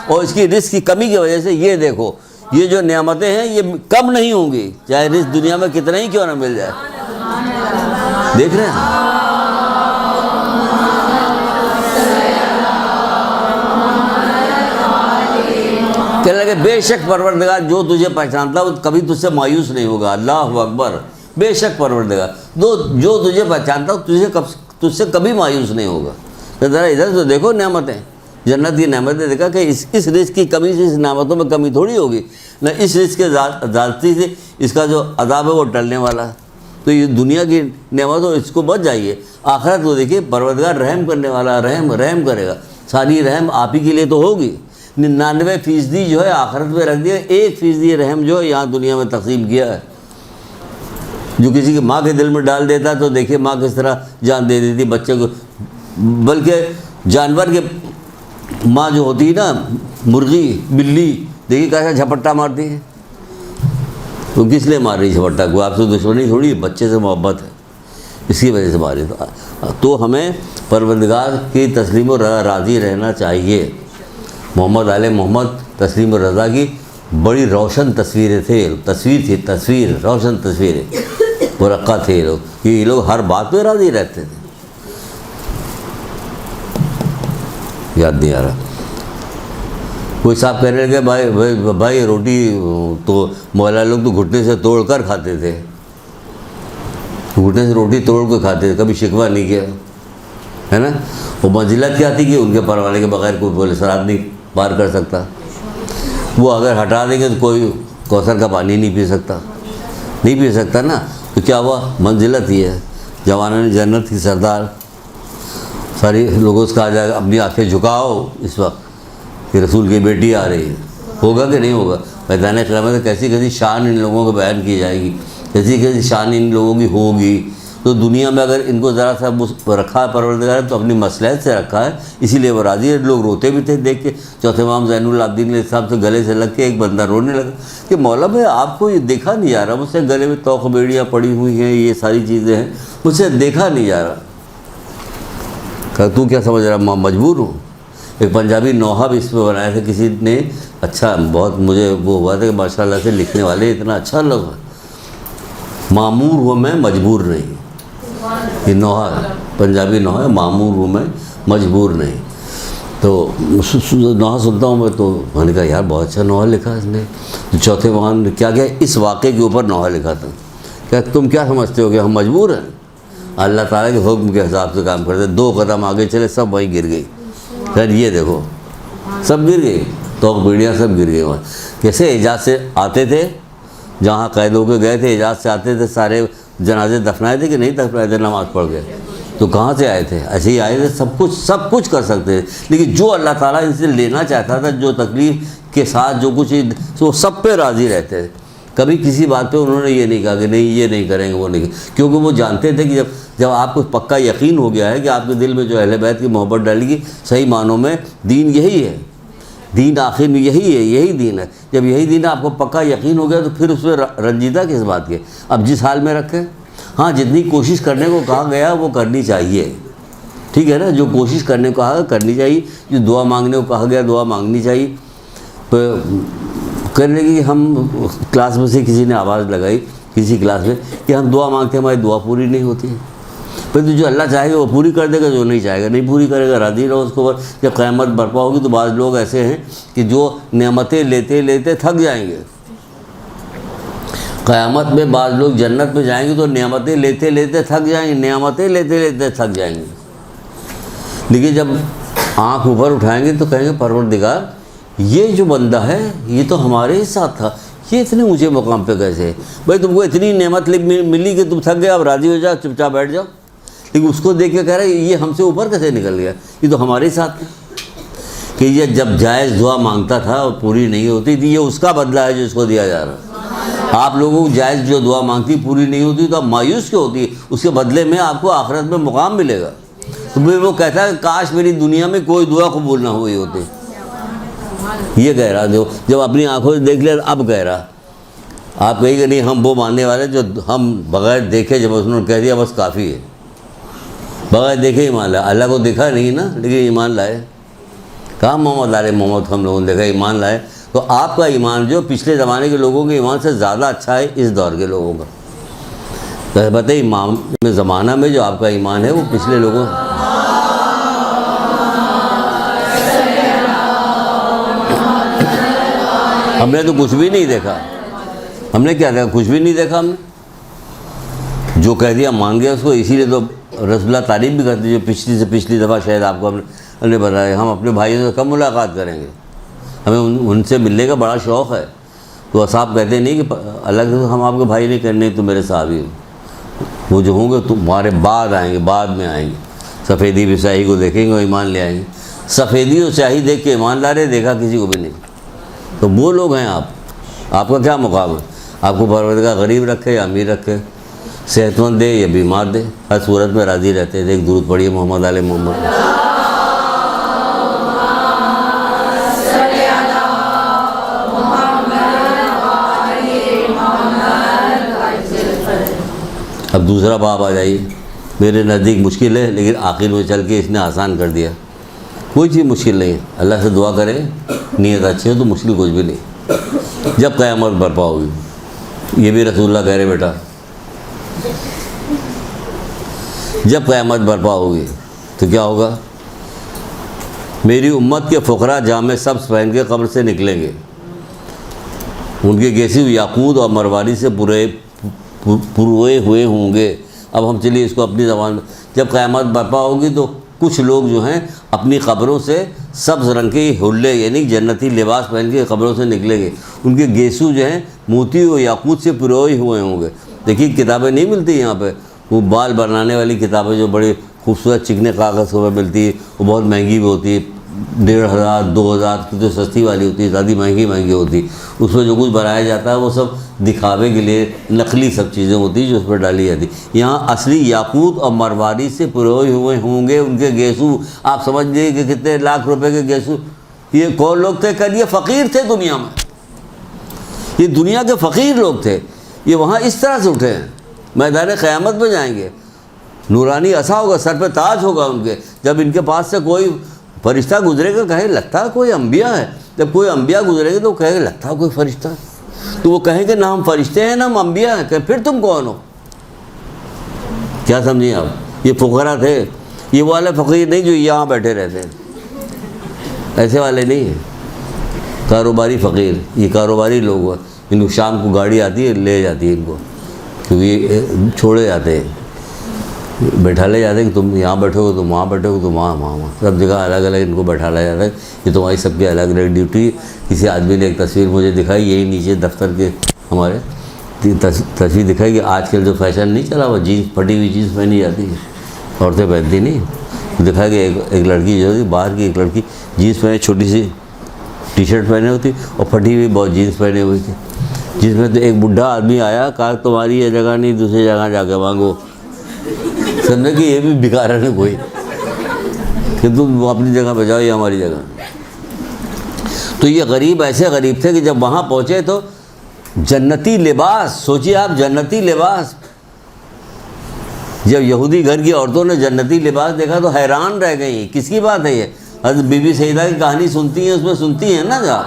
اور اس کی رزق کی کمی کی وجہ سے یہ دیکھو، یہ جو نعمتیں ہیں یہ کم نہیں ہوں گی، چاہے رزق دنیا میں کتنا ہی کیوں نہ مل جائے۔ دیکھ رہے ہیں، کہنے لگے بے شک پروردگار جو تجھے پہچانتا وہ کبھی تجھ سے مایوس نہیں ہوگا۔ اللہ اکبر، بے شک پروردگار جو تجھے پہچانتا تجھ سے کبھی مایوس نہیں ہوگا۔ تو ذرا ادھر تو دیکھو نعمتیں، جنت کی نعمتیں دیکھا کہ اس رزق کی کمی سے اس نعمتوں میں کمی تھوڑی ہوگی، نہ اس رزق کے ذاتی سے اس کا جو عذاب ہے وہ ٹلنے والا ہے۔ تو یہ دنیا کی نعمتوں اس کو بچ جائیے، آخرت کو دیکھیے، پروردگار رحم کرنے والا، رحم کرے گا، ساری رحم آپ ہی کے لیے تو ہوگی۔ 99% جو ہے آخرت میں رکھ دیا، 1% رحم جو ہے یہاں دنیا میں تقسیم کیا ہے۔ جو کسی کی ماں کے دل میں ڈال دیتا تو دیکھیے ماں کس طرح جان دے دیتی بچے کو، بلکہ جانور کے ماں جو ہوتی ہے نا، مرغی، بلی، دیکھیے کیسا جھپٹا مارتی ہے، تو کس لیے مار رہی جھپٹا؟ کو آپ سے دشمنی تھوڑی، بچے سے محبت ہے، اس کی وجہ سے ماری۔ تو ہمیں پروردگار کی تسلیم و راضی رہنا چاہیے۔ محمد آل محمد تسلیم و رضا کی بڑی روشن تصویریں تھے، تصویر روشن تصویریں، مرقع تھے یہ لوگ ہر بات پہ راضی رہتے تھے۔ یاد نہیں آ رہا، کوئی صاحب کہنے لگے بھائی روٹی تو مولا لوگ تو گھٹنے سے توڑ کر کھاتے تھے، گھٹنے سے روٹی توڑ کے کھاتے تھے، کبھی شکوہ نہیں کیا ہے نا۔ وہ منزلت کیا تھی کہ ان کے پروالے کے بغیر کوئی پولیس رات نہیں پار کر سکتا، وہ اگر ہٹا دیں گے تو کوئی کوثر کا پانی نہیں پی سکتا نا۔ تو کیا ہوا، منزلت ہی ہے، جوانان جنت کی سردار، ساری لوگوں سے کہا جائے گا اپنی آنکھیں جھکاؤ اس وقت کہ رسول کی بیٹی آ رہی ہے، ہوگا کہ نہیں ہوگا؟ میدان قیامت میں کیسی شان ان لوگوں کو بیان کی جائے گی، کیسی شان ان لوگوں کی ہوگی۔ تو دنیا میں اگر ان کو ذرا سا رکھا ہے پروردگار تو اپنی مصلحت سے رکھا ہے، اسی لیے وہ راضی ہے۔ لوگ روتے بھی تھے دیکھ کے، چوتھے امام زین العابدین علیہ السلام سے گلے سے لگ کے ایک بندہ رونے لگا کہ مولا بھائی آپ کو یہ دیکھا نہیں جا رہا، مجھ سے گلے میں توق بیڑیاں پڑی ہوئی ہیں، یہ ساری چیزیں ہیں، مجھ سے دیکھا نہیں جا رہا۔ کہ تو کیا سمجھ رہا، میں مجبور ہوں۔ ایک پنجابی نوحہ بھی اس پہ بنایا تھا کسی نے، اچھا بہت مجھے وہ ہوا تھا کہ ماشاء اللہ سے لکھنے والے اتنا اچھا لفظ، معمور ہوں میں مجبور نہیں۔ یہ نوحہ پنجابی نوحہ ہے، معمور ہوں میں مجبور نہیں۔ تو نوحہ سنتا ہوں میں تو میں نے کہا یار بہت اچھا نوحہ لکھا اس نے۔ تو چوتھے وہاں نے کیا اس واقعے کے اوپر نوحہ لکھا تھا کہ تم کیا سمجھتے ہو کہ ہم مجبور ہیں؟ اللہ تعالیٰ کے حکم کے حساب سے کام کرتے، 2 قدم آگے چلے سب وہیں گر گئی۔ خیر یہ دیکھو سب گر گئی، توق بیڑیاں سب گر گئی وہاں۔ کیسے حجاز سے آتے تھے، جہاں قید ہو کے گئے تھے حجاز سے آتے تھے، سارے جنازے دفنائے تھے کہ نہیں دفنائے تھے نماز پڑھ کے؟ تو کہاں سے آئے تھے؟ ایسے ہی آئے تھے، سب کچھ کر سکتے تھے، لیکن جو اللہ تعالیٰ ان سے لینا چاہتا تھا، جو تکلیف کے ساتھ جو کچھ وہ سب پہ راضی رہتے تھے۔ کبھی کسی بات پہ انہوں نے یہ نہیں کہا کہ نہیں یہ نہیں کریں گے وہ نہیں، کیونکہ وہ جانتے تھے کہ جب آپ کو پکا یقین ہو گیا ہے کہ آپ کے دل میں جو اہل بیت کی محبت ڈالے گی، صحیح معنوں میں دین یہی ہے، دین آخر میں یہی دین ہے۔ جب یہی دین آپ کو پکا یقین ہو گیا تو پھر اس پہ رنجیدہ کس بات کے؟ اب جس حال میں رکھیں، ہاں جتنی کوشش کرنے کو کہا گیا وہ کرنی چاہیے، ٹھیک ہے نا، جو کوشش کرنے کو کہا کرنی چاہیے، جو دعا مانگنے کو کہا گیا دعا مانگنی چاہیے۔ تو کرنے کی ہم کلاس میں سے کسی نے آواز لگائی کسی کلاس میں کہ ہم دعا مانگتے ہیں ہماری دعا پوری نہیں ہوتی ہے۔ پھر تو جو اللہ چاہے گا وہ پوری کر دے گا، جو نہیں چاہے گا نہیں پوری کرے گا، راضی رہو اس کو اوپر۔ جب قیامت برپا ہوگی تو بعض لوگ ایسے ہیں کہ جو نعمتیں لیتے لیتے تھک جائیں گے۔ قیامت میں بعض لوگ جنت میں جائیں گے تو نعمتیں لیتے لیتے تھک جائیں گے، نعمتیں لیتے لیتے تھک جائیں گے، لیکن جب آنکھ اوپر اٹھائیں گے تو کہیں گے پروردگار یہ جو بندہ ہے یہ تو ہمارے ہی ساتھ تھا، یہ اتنے اونچے مقام پہ کیسے ہے؟ بھائی تم کو اتنی نعمت ملی کہ تم تھک گئے، اب راضی ہو جاؤ، چپ چاپ بیٹھ جاؤ، لیکن اس کو دیکھ کے کہہ رہا ہے یہ ہم سے اوپر کیسے نکل گیا، یہ تو ہمارے ہی ساتھ تھا۔ کہ یہ جب جائز دعا مانگتا تھا اور پوری نہیں ہوتی تھی، یہ اس کا بدلہ ہے جو اس کو دیا جا رہا ہے۔ آپ لوگوں کو جائز جو دعا مانگتی پوری نہیں ہوتی تو آپ مایوس کیوں ہوتی ہے؟ اس کے بدلے میں آپ کو آخرت میں مقام ملے گا۔ تو پھر وہ کہتا ہے کاش میری دنیا میں کوئی دعا قبول نہ ہوئی ہوتی، یہ کہہ رہا جو جب اپنی آنکھوں سے دیکھ لیا اب کہہ رہا۔ آپ کہیں کہ نہیں ہم وہ ماننے والے جو ہم بغیر دیکھے جب انہوں نے کہہ دیا بس کافی ہے، بغیر دیکھے ایمان لائے، اللہ کو دیکھا نہیں نا لیکن ایمان لائے۔ کہاں محمد علیہ محمد ہم لوگوں نے دیکھا ایمان لائے، تو آپ کا ایمان جو پچھلے زمانے کے لوگوں کے ایمان سے زیادہ اچھا ہے اس دور کے لوگوں کا۔ تو بتائیے امام زمانہ میں جو آپ کا ایمان ہے وہ پچھلے لوگوں ہم نے تو کچھ بھی نہیں دیکھا، ہم نے کیا دیکھا؟ کچھ بھی نہیں دیکھا ہم نے، جو کہہ دیا مان گیا اس کو۔ اسی لیے تو رسول اللہ تعریف بھی کرتے جو پچھلی سے پچھلی دفعہ شاید آپ کو ہم نے بتایا ہم اپنے بھائیوں سے کم ملاقات کریں گے، ہمیں ان سے ملنے کا بڑا شوق ہے۔ تو اصحاب کہتے نہیں کہ اللہ کے ہم آپ کے بھائی نہیں کرنے تو میرے صحابی وہ جو ہوں گے تمہارے بعد آئیں گے، بعد میں آئیں گے، سفیدی بھی سیاہی کو دیکھیں گے اور ایمان لے آئیں گے۔ سفیدی اور سیاہی دیکھ کے ایمان لا رہے دیکھا کسی کو بھی نہیں، تو وہ لوگ ہیں آپ کا کیا مقام ہے؟ آپ کو پروردگار غریب رکھے یا امیر رکھے، صحت مند دے یا بیمار دے، ہر صورت میں راضی رہتے ہیں۔ ایک درود پڑھیے محمد علیہ محمد۔ اب دوسرا باب آ جائیے، میرے نزدیک مشکل ہے لیکن آخر میں چل کے اس نے آسان کر دیا۔ کوئی چیز مشکل نہیں ہے، اللہ سے دعا کریں نیت اچھی ہو تو مشکل کچھ بھی نہیں۔ جب قیامت برپا ہوگی، یہ بھی رسول اللہ کہہ رہے بیٹا، جب قیامت برپا ہوگی تو کیا ہوگا؟ میری امت کے فقراء جامع سبز پہن کے قبر سے نکلیں گے، ان کے گیسی یاقوت اور مرواری سے پروئے ہوئے ہوں گے۔ اب ہم چلیے اس کو اپنی زبان میں، جب قیامت برپا ہوگی تو کچھ لوگ جو ہیں اپنی قبروں سے سبز رنگ کے حلے یعنی جنتی لباس پہن کے قبروں سے نکلیں گے، ان کے گیسو جو ہیں موتی و یاقوت سے پروئے ہوئے ہوں گے۔ دیکھیے کتابیں نہیں ملتی یہاں پہ، وہ بال بنانے والی کتابیں جو بڑی خوبصورت چکنے کاغذ پر ملتی ہے، وہ بہت مہنگی بھی ہوتی ہے، 1500 2000 کی تو سستی والی ہوتی ہے، زیادہ مہنگی ہوتی ہے۔ اس میں جو کچھ بنایا جاتا ہے وہ سب دکھاوے کے لیے نقلی سب چیزیں ہوتی ہیں جو اس پر ڈالی جاتی۔ یہاں اصلی یاقوت اور مرواری سے پروئے ہوئے ہوں گے ان کے گیسو۔ آپ سمجھ لیجیے کہ کتنے لاکھ روپے کے گیسو۔ یہ کون لوگ تھے؟ کہ یہ فقیر تھے دنیا میں، یہ دنیا کے فقیر لوگ تھے، یہ وہاں اس طرح سے اٹھے ہیں، میدان قیامت میں جائیں گے، نورانی عصا ہوگا، سر پہ تاج ہوگا ان کے۔ جب ان کے پاس سے کوئی فرشتہ گزرے گا کہے لگتا ہے کوئی انبیاء ہے، جب کوئی انبیاء گزرے گا تو کہے گا لگتا ہے کوئی فرشتہ، تو وہ کہیں گے نہ ہم فرشتے ہیں نہ ہم انبیاء ہیں، کہ پھر تم کون ہو؟ کیا سمجھیں آپ؟ یہ فقراء تھے، یہ والے فقیر نہیں جو یہاں بیٹھے رہتے ہیں، ایسے والے نہیں ہیں، کاروباری فقیر، یہ کاروباری لوگ ہیں، ان کو شام کو گاڑی آتی ہے لے جاتی ہے ان کو، کیونکہ یہ چھوڑے جاتے ہیں، بیٹھا لے جاتے ہیں کہ تم یہاں بیٹھو گے تم وہاں بیٹھو گے تم وہاں سب جگہ الگ الگ ان کو بیٹھا لیا جاتا ہے۔ یہ تمہاری سب کی الگ الگ ڈیوٹی۔ کسی آدمی نے ایک تصویر مجھے دکھائی، یہی نیچے دفتر کے ہمارے تصویر دکھائی کہ آج کل جو فیشن نہیں چلا وہ جینس پھٹی ہوئی جینس پہنی جاتی ہے، عورتیں پہنتی نہیں۔ دکھا کہ ایک لڑکی جو ہوتی باہر کی ایک لڑکی جینس پہنے، چھوٹی سی ٹی شرٹ پہنے ہوتی اور پھٹی ہوئی بہت جینس پہنے ہوئی تھی، جس میں تو ایک بڈھا آدمی آیا کہا تمہاری یہ جگہ نہیں دوسری جگہ جا کے مانگو۔ سمجھے کہ یہ بھی بیکار ہے کوئی کہ تم اپنی جگہ پہ جاؤ، یہ ہماری جگہ۔ تو یہ غریب ایسے غریب تھے کہ جب وہاں پہنچے تو جنتی لباس، سوچیے آپ جنتی لباس، جب یہودی گھر کی عورتوں نے جنتی لباس دیکھا تو حیران رہ گئی، کس کی بات ہے یہ؟ حضرت بی بی سیدہ کی کہانی سنتی ہیں، اس میں سنتی ہیں نا جا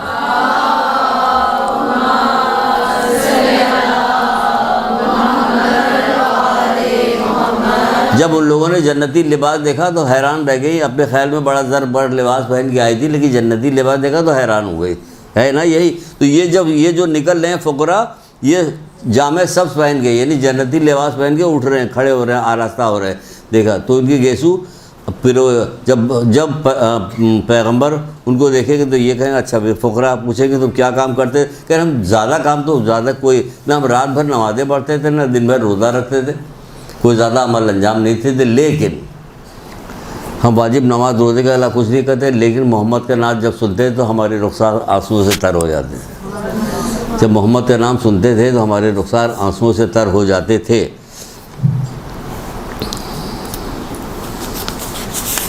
جب ان لوگوں نے جنتی لباس دیکھا تو حیران رہ گئی. اپنے خیال میں بڑا زر بڑا لباس پہن کے آئی تھی, لیکن جنتی لباس دیکھا تو حیران ہو گئی. ہے نا یہی تو یہ جو نکل رہے ہیں فقراء, یہ جامع سبز پہن کے, یعنی جنتی لباس پہن کے اٹھ رہے ہیں, کھڑے ہو رہے ہیں, آراستہ ہو رہے ہیں. دیکھا تو ان کی گیسو پھر جب پیغمبر ان کو دیکھیں گے تو یہ کہیں گے اچھا فقراء پوچھیں گے تم کیا کام کرتے, کہ ہم زیادہ کام تو زیادہ کوئی نہ, ہم رات بھر نمازیں پڑھتے تھے نہ دن بھر روزہ رکھتے تھے, کوئی زیادہ عمل انجام نہیں تھے, لیکن ہم واجب نماز روزے کا اللہ کچھ نہیں کرتے, لیکن محمد کا نام جب سنتے تو ہمارے رخسار آنسوؤں سے تر ہو جاتے تھے. جب محمد کا نام سنتے تھے تو ہمارے رخسار آنسوؤں سے تر ہو جاتے تھے.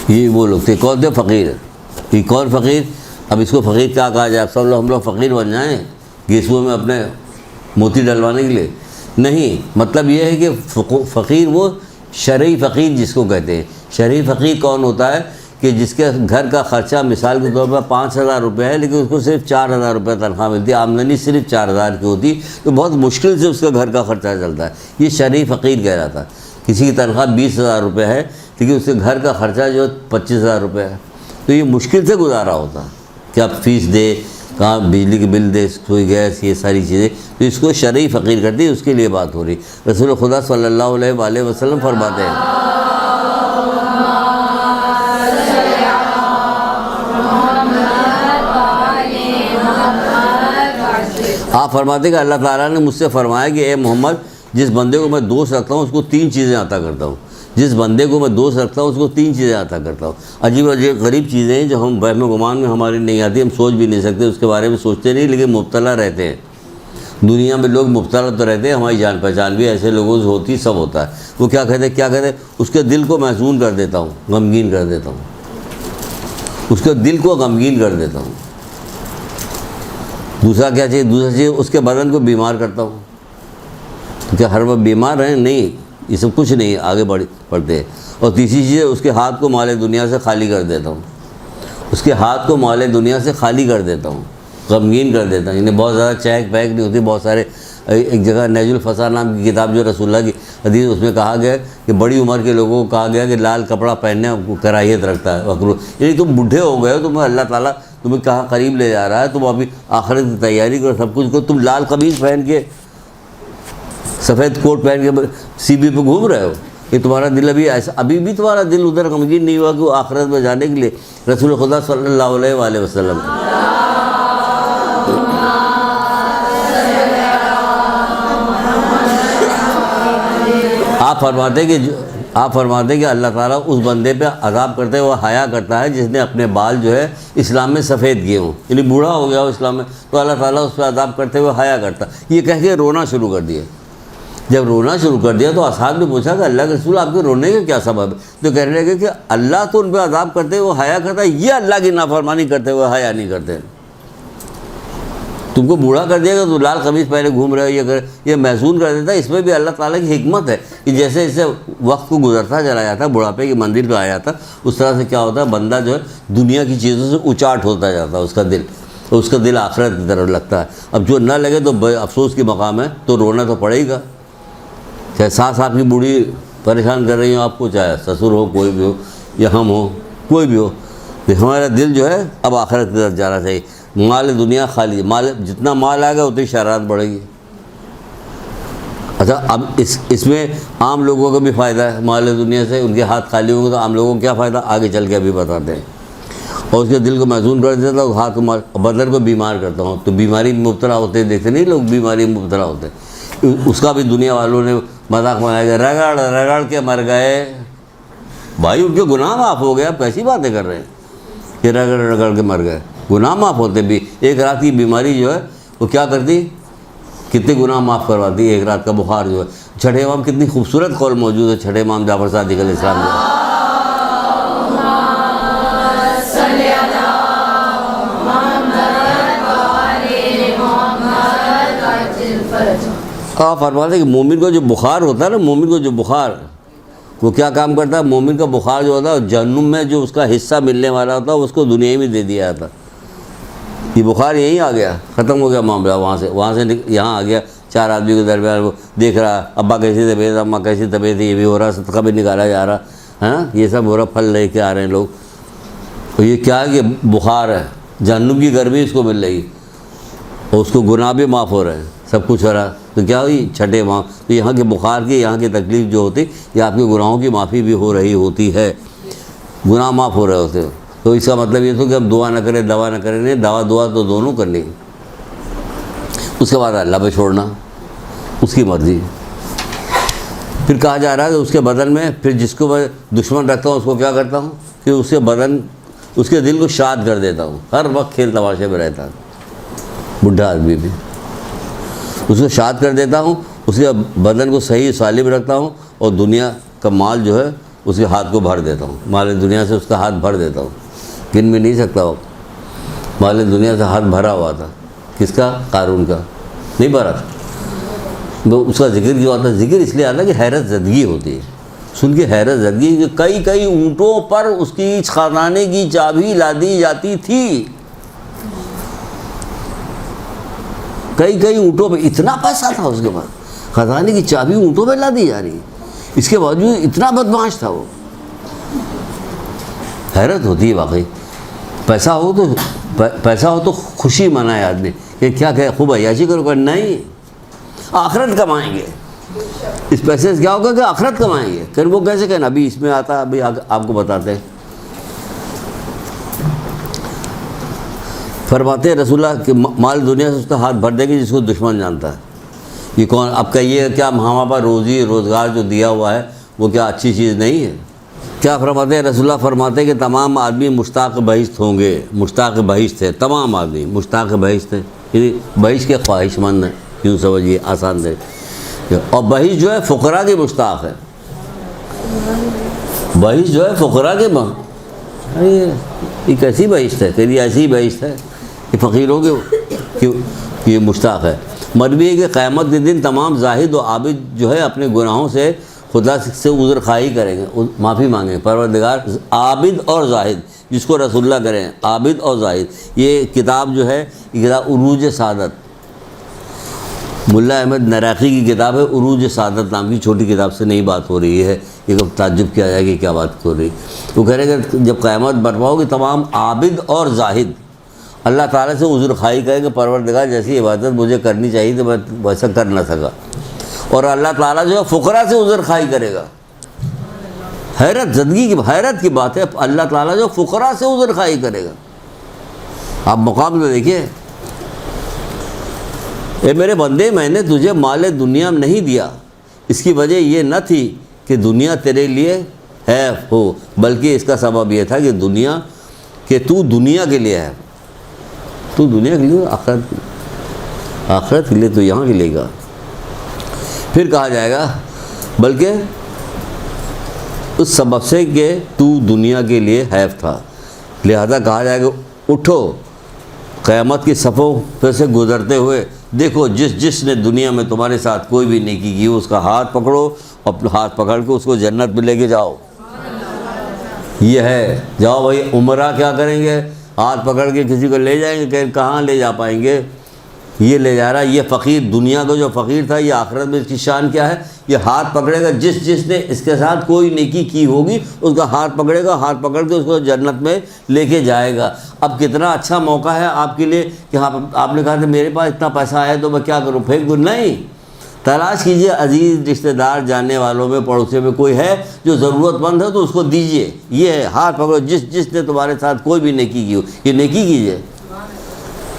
یہ وہ لوگ تھے. کون تھے؟ فقیر. یہ کون فقیر؟ اب اس کو فقیر کیا کہا جائے؟ اب سب لوگ ہم لوگ فقیر بن جائیں گیسوؤں میں اپنے موتی ڈلوانے کے لیے؟ نہیں. مطلب یہ ہے کہ فقیر وہ شرعی فقیر جس کو کہتے ہیں. شرعی فقیر کون ہوتا ہے؟ کہ جس کے گھر کا خرچہ مثال کے طور پر 5,000 روپے ہے, لیکن اس کو صرف 4,000 روپے تنخواہ ملتی ہے, آمدنی صرف 4,000 کی ہوتی, تو بہت مشکل سے اس کے گھر کا خرچہ چلتا ہے. یہ شرعی فقیر کہلاتا ہے. کسی کی تنخواہ 20,000 روپے ہے, لیکن اس کے گھر کا خرچہ جو 25,000 روپے ہے, تو یہ مشکل سے گزارا ہوتا ہے کہ آپ فیس دے, کہاں بجلی کے بل دے, کوئی گیس, یہ ساری چیزیں. تو اس کو شرعی فقیر کرتی ہے, اس کے لیے بات ہو رہی. رسول خدا صلی اللہ علیہ وآلہ وسلم فرماتے ہیں, آپ فرماتے ہیں کہ اللہ تعالیٰ نے مجھ سے فرمایا کہ اے محمد, جس بندے کو میں دوست رکھتا ہوں اس کو 3 چیزیں عطا کرتا ہوں. جس بندے کو میں دوست رکھتا ہوں اس کو 3 چیزیں عطا کرتا ہوں. عجیب عجیب غریب چیزیں ہیں جو ہم وہم و گمان میں ہماری نہیں آتی, ہم سوچ بھی نہیں سکتے, اس کے بارے میں سوچتے نہیں, لیکن مبتلا رہتے ہیں. دنیا میں لوگ مبتلا تو رہتے ہیں, ہماری جان پہچان بھی ایسے لوگوں سے ہوتی, سب ہوتا ہے. وہ کیا کہتے ہیں؟ اس کے دل کو محزون کر دیتا ہوں, غمگین کر دیتا ہوں. اس کے دل کو غمگین کر دیتا ہوں. دوسرا کیا چاہیے؟ دوسرا چیز اس کے بدن کو بیمار کرتا ہوں. تو کیا ہر وقت بیمار ہیں؟ نہیں, یہ سب کچھ نہیں, آگے بڑھتے ہیں. اور تیسری چیز اس کے ہاتھ کو مال دنیا سے خالی کر دیتا ہوں. اس کے ہاتھ کو مال دنیا سے خالی کر دیتا ہوں, غمگین کر دیتا ہوں. یعنی بہت زیادہ چہک پہک نہیں ہوتی. بہت سارے ایک جگہ نیج الفسا نام کی کتاب جو رسول اللہ کی حدیث, اس میں کہا گیا کہ بڑی عمر کے لوگوں کو کہا گیا کہ لال کپڑا پہننے کو کراہیت رکھتا ہے, مکروہ. یعنی تم بوڑھے ہو گئے ہو, تمہیں اللہ تعالیٰ تمہیں کہاں قریب لے جا رہا ہے, تم ابھی آخرت کی تیاری کرو, سب کچھ کرو, تم لال قمیص پہن کے سفید کوٹ پہن کے سی بی پہ گھوم رہے ہو. کہ تمہارا دل ابھی بھی تمہارا دل ادھر غمگین نہیں ہوا کہ وہ آخرت میں جانے کے لیے. رسول خدا صلی اللہ علیہ وآلہ وسلم آپ فرماتے ہیں کہ اللہ تعالیٰ اس بندے پہ عذاب کرتے ہیں, وہ حیا کرتا ہے جس نے اپنے بال جو ہے اسلام میں سفید کیے ہوں, یعنی بوڑھا ہو گیا ہو اسلام میں, تو اللہ تعالیٰ اس پہ عذاب کرتے ہوئے حیا کرتا. یہ کہہ کے رونا شروع کر دیا. جب رونا شروع کر دیا تو اصحاب نے پوچھا کہ اللہ کے رسول آپ کے رونے کا کیا سبب ہے؟ تو کہنے لگے کہ اللہ تو ان پہ عذاب کرتے ہوئے حیا کرتا ہے, یہ اللہ کی نافرمانی کرتے ہوئے حیا نہیں کرتے. تم کو بوڑھا کر دیا گا تو لال قمیص پہلے گھوم رہے ہو, یہ محزون کر دیتا ہے. اس میں بھی اللہ تعالیٰ کی حکمت ہے کہ جیسے جیسے وقت کو گزرتا چلا جاتا ہے, بڑھاپے کی منزل پہ آ جاتا, اس طرح سے کیا ہوتا ہے, بندہ جو ہے دنیا کی چیزوں سے اچاٹ ہوتا جاتا ہے اس کا دل آخرت کی طرف لگتا ہے. اب جو نہ لگے تو افسوس کی مقام ہے, تو رونا تو پڑے گا. چاہے ساس آپ کی بوڑھی پریشان کر رہی ہوں آپ کو, چاہے سسر ہو, کوئی بھی ہو, یا ہم ہو, کوئی بھی ہو, ہمارا دل جو ہے اب آخرت کی طرف جانا چاہیے. مال دنیا خالی, جتنا مال آئے گا اتنی شرارت بڑھے گی. اچھا, اب اس میں عام لوگوں کو بھی فائدہ ہے مال دنیا سے, ان کے ہاتھ خالی ہوں گے تو عام لوگوں کو کیا فائدہ, آگے چل کے ابھی بتاتے ہیں. اور اس کے دل کو محزون کر دیتا ہوں, ہاتھ کو بدن کو بیمار کرتا ہوں, تو بیماری میں مبتلا ہوتے ہیں, دیکھتے نہیں لوگ بیماری میں مبتلا ہوتے ہیں. اس کا بھی دنیا والوں نے مذاق بنایا گیا, رگڑ کے مر گئے. بھائی ان کے گناہ معاف ہو گیا, آپ کیسی باتیں کر رہے ہیں کہ رگڑ کے مر گئے؟ گناہ معاف ہوتے بھی. ایک رات کی بیماری جو ہے وہ کیا کرتی, کتنے گناہ معاف کرواتی. ایک رات کا بخار جو ہے. چھٹے امام کتنی خوبصورت قول موجود ہے, چھٹے امام جعفر صادق علیہ السلام جو ہے. آپ فرماتے ہیں کہ مومن کو جو بخار ہوتا ہے نا, مومن کو جو بخار, وہ کیا کام کرتا ہے, مومن کا بخار جو ہوتا ہے جہنم میں جو اس کا حصہ ملنے والا ہوتا ہے اس کو دنیا میں دے دیا جاتا. یہ بخار یہیں آ گیا, ختم ہو گیا معاملہ, وہاں سے یہاں آ گیا, 4 آدمی کے درمیان وہ دیکھ رہا ابا کیسی طبیعت اماں کیسی طبیعت ہے، یہ بھی ہو رہا، صدقہ بھی نکالا جا رہا ہے نا، یہ سب ہو رہا، پھل لے کے آ رہے ہیں لوگ. تو یہ کیا ہے کہ بخار ہے، جہنم کی گرمی اس کو مل رہی اور اس کو گناہ بھی معاف ہو رہے ہیں، سب کچھ ہو رہا. تو کیا ہوئی چھٹے ماہ. تو یہاں کے بخار کی، یہاں کی تکلیف جو ہوتی یہ آپ کے گناہوں کی معافی بھی ہو رہی ہوتی ہے، گناہ معاف ہو رہے ہوتے. تو اس کا مطلب یہ تھا کہ ہم دعا نہ کریں، دوا نہ کریں، نہیں، دعا تو دونوں کرنی. اس کے بعد اللہ پہ چھوڑنا، اس کی مرضی. پھر کہا جا رہا ہے کہ اس کے بدن میں پھر جس کو میں دشمن رکھتا ہوں اس کو کیا کرتا ہوں کہ اس کے بدن، اس کے دل کو شاد کر دیتا ہوں. ہر وقت کھیل تماشے میں رہتا ہے بڈھا آدمی بھی، اس کو شاد کر دیتا ہوں، اس کے بدن کو صحیح سالم رکھتا ہوں اور دنیا کا مال جو ہے اس کے ہاتھ کو بھر دیتا ہوں. مال دنیا سے اس کا ہاتھ بھر دیتا ہوں، گن بھی نہیں سکتا وہ. مال دنیا سے ہاتھ بھرا ہوا تھا. کس کا؟ قارون کا. نہیں بھرا تھا. وہ اس کا ذکر کیوں آتا ہے؟ ذکر اس لیے آتا ہے کہ حیرت زدگی ہوتی ہے. سن کے حیرت زدگی کہ کئی اونٹوں پر اس کی خزانے کی چابی لادی جاتی تھی. کئی اونٹوں پہ اتنا پیسہ تھا اس کے پاس، خزانے کی چابی اونٹوں پہ لا دی جا رہی ہے. اس کے باوجود اتنا بدمعاش تھا وہ. حیرت ہوتی ہے واقعی. پیسہ ہو تو خوشی منائے آدمی کہ کیا کہ خوب عیاشی کرو، نہیں، آخرت کمائیں گے. اس پیسے سے کیا ہوگا کہ آخرت کمائیں گے. پھر وہ کیسے کہنا؟ ابھی اس میں آتا، ابھی آپ کو بتاتے ہیں. فرماتے ہیں رسول اللہ کہ مال دنیا سے اس کا ہاتھ بھر دے گی جس کو دشمن جانتا ہے. یہ کون؟ اب کہیے کیا ہمارے پاس روزی روزگار جو دیا ہوا ہے وہ کیا اچھی چیز نہیں ہے؟ کیا فرماتے ہیں رسول اللہ؟ فرماتے ہیں کہ تمام آدمی مشتاق بہشت ہوں گے. مشتاق بہشت ہے، تمام آدمی مشتاق بہشت ہے، یعنی بہشت کے خواہش مند ہیں، یوں سمجھیے، آسان دے. اور بہشت جو ہے فقراء کی مشتاق ہے. بہشت جو ہے فقراء کے یہ کیسی بہشت ہے؟ تیری ایسی بہشت ہے کہ فقیروں کے یہ مشتاق ہے. مروی ہے کہ قیامت کے دن تمام زاہد و عابد جو ہے اپنے گناہوں سے خدا سے عذر خواہی کریں گے، معافی مانگیں. پروردگار عابد اور زاہد جس کو رسول اللہ کریں، عابد اور زاہد. یہ کتاب جو ہے یہ کتاب عروج سعادت، ملا احمد نراقی کی کتاب ہے. عروج سعادت نام کی چھوٹی کتاب سے نہیں بات ہو رہی ہے. یہ تعجب کیا جائے کہ کیا بات ہو رہی. وہ کہہ رہے کہ جب قیامت برپا ہوگی تمام عابد اور زاہد اللہ تعالیٰ سے عذر خواہی کریں کہ پروردگار جیسی عبادت مجھے کرنی چاہیے تو میں ویسا کر نہ سکا. اور اللہ تعالیٰ جو ہے فقراء سے عذر خواہی کرے گا. حیرت زدگی کی، حیرت کی بات ہے. اللہ تعالیٰ جو فقراء سے عذر خواہی کرے گا. آپ مقام میں دیکھیے، اے میرے بندے میں نے تجھے مال دنیا میں نہیں دیا، اس کی وجہ یہ نہ تھی کہ دنیا تیرے لیے ہے ہو، بلکہ اس کا سبب یہ تھا کہ تو دنیا کے لیے ہے. تو دنیا کے لیے، آخرت کے لیے تو یہاں کے لے گا. پھر کہا جائے گا بلکہ اس سبب سے کہ تو دنیا کے لیے حیف تھا، لہذا کہا جائے گا اٹھو قیامت کی صفوں پہ سے گزرتے ہوئے دیکھو جس نے دنیا میں تمہارے ساتھ کوئی بھی نیکی کی اس کا ہاتھ پکڑو، اپنا ہاتھ پکڑ کے اس کو جنت میں لے کے جاؤ. یہ ہے، جاؤ بھائی. عمرہ کیا کریں گے؟ ہاتھ پکڑ کے کسی کو لے جائیں گے، کہ کہاں لے جا پائیں گے؟ یہ لے جا رہا ہے یہ فقیر. دنیا کا جو فقیر تھا یہ آخرت میں اس کی شان کیا ہے؟ یہ ہاتھ پکڑے گا جس نے اس کے ساتھ کوئی نیکی کی ہوگی اس کا ہاتھ پکڑے گا، ہاتھ پکڑ کے اس کو جنت میں لے کے جائے گا. اب کتنا اچھا موقع ہے آپ کے لیے کہ آپ نے کہا کہ میرے پاس اتنا پیسہ ہے تو میں کیا کروں، پھینک دوں؟ نہیں، تلاش کیجئے. عزیز رشتہ دار جاننے والوں میں پڑوسیوں میں کوئی ہے جو ضرورت مند ہے تو اس کو دیجئے. یہ ہے ہاتھ پکڑو جس نے تمہارے ساتھ کوئی بھی نیکی کی ہو، یہ نیکی کیجئے،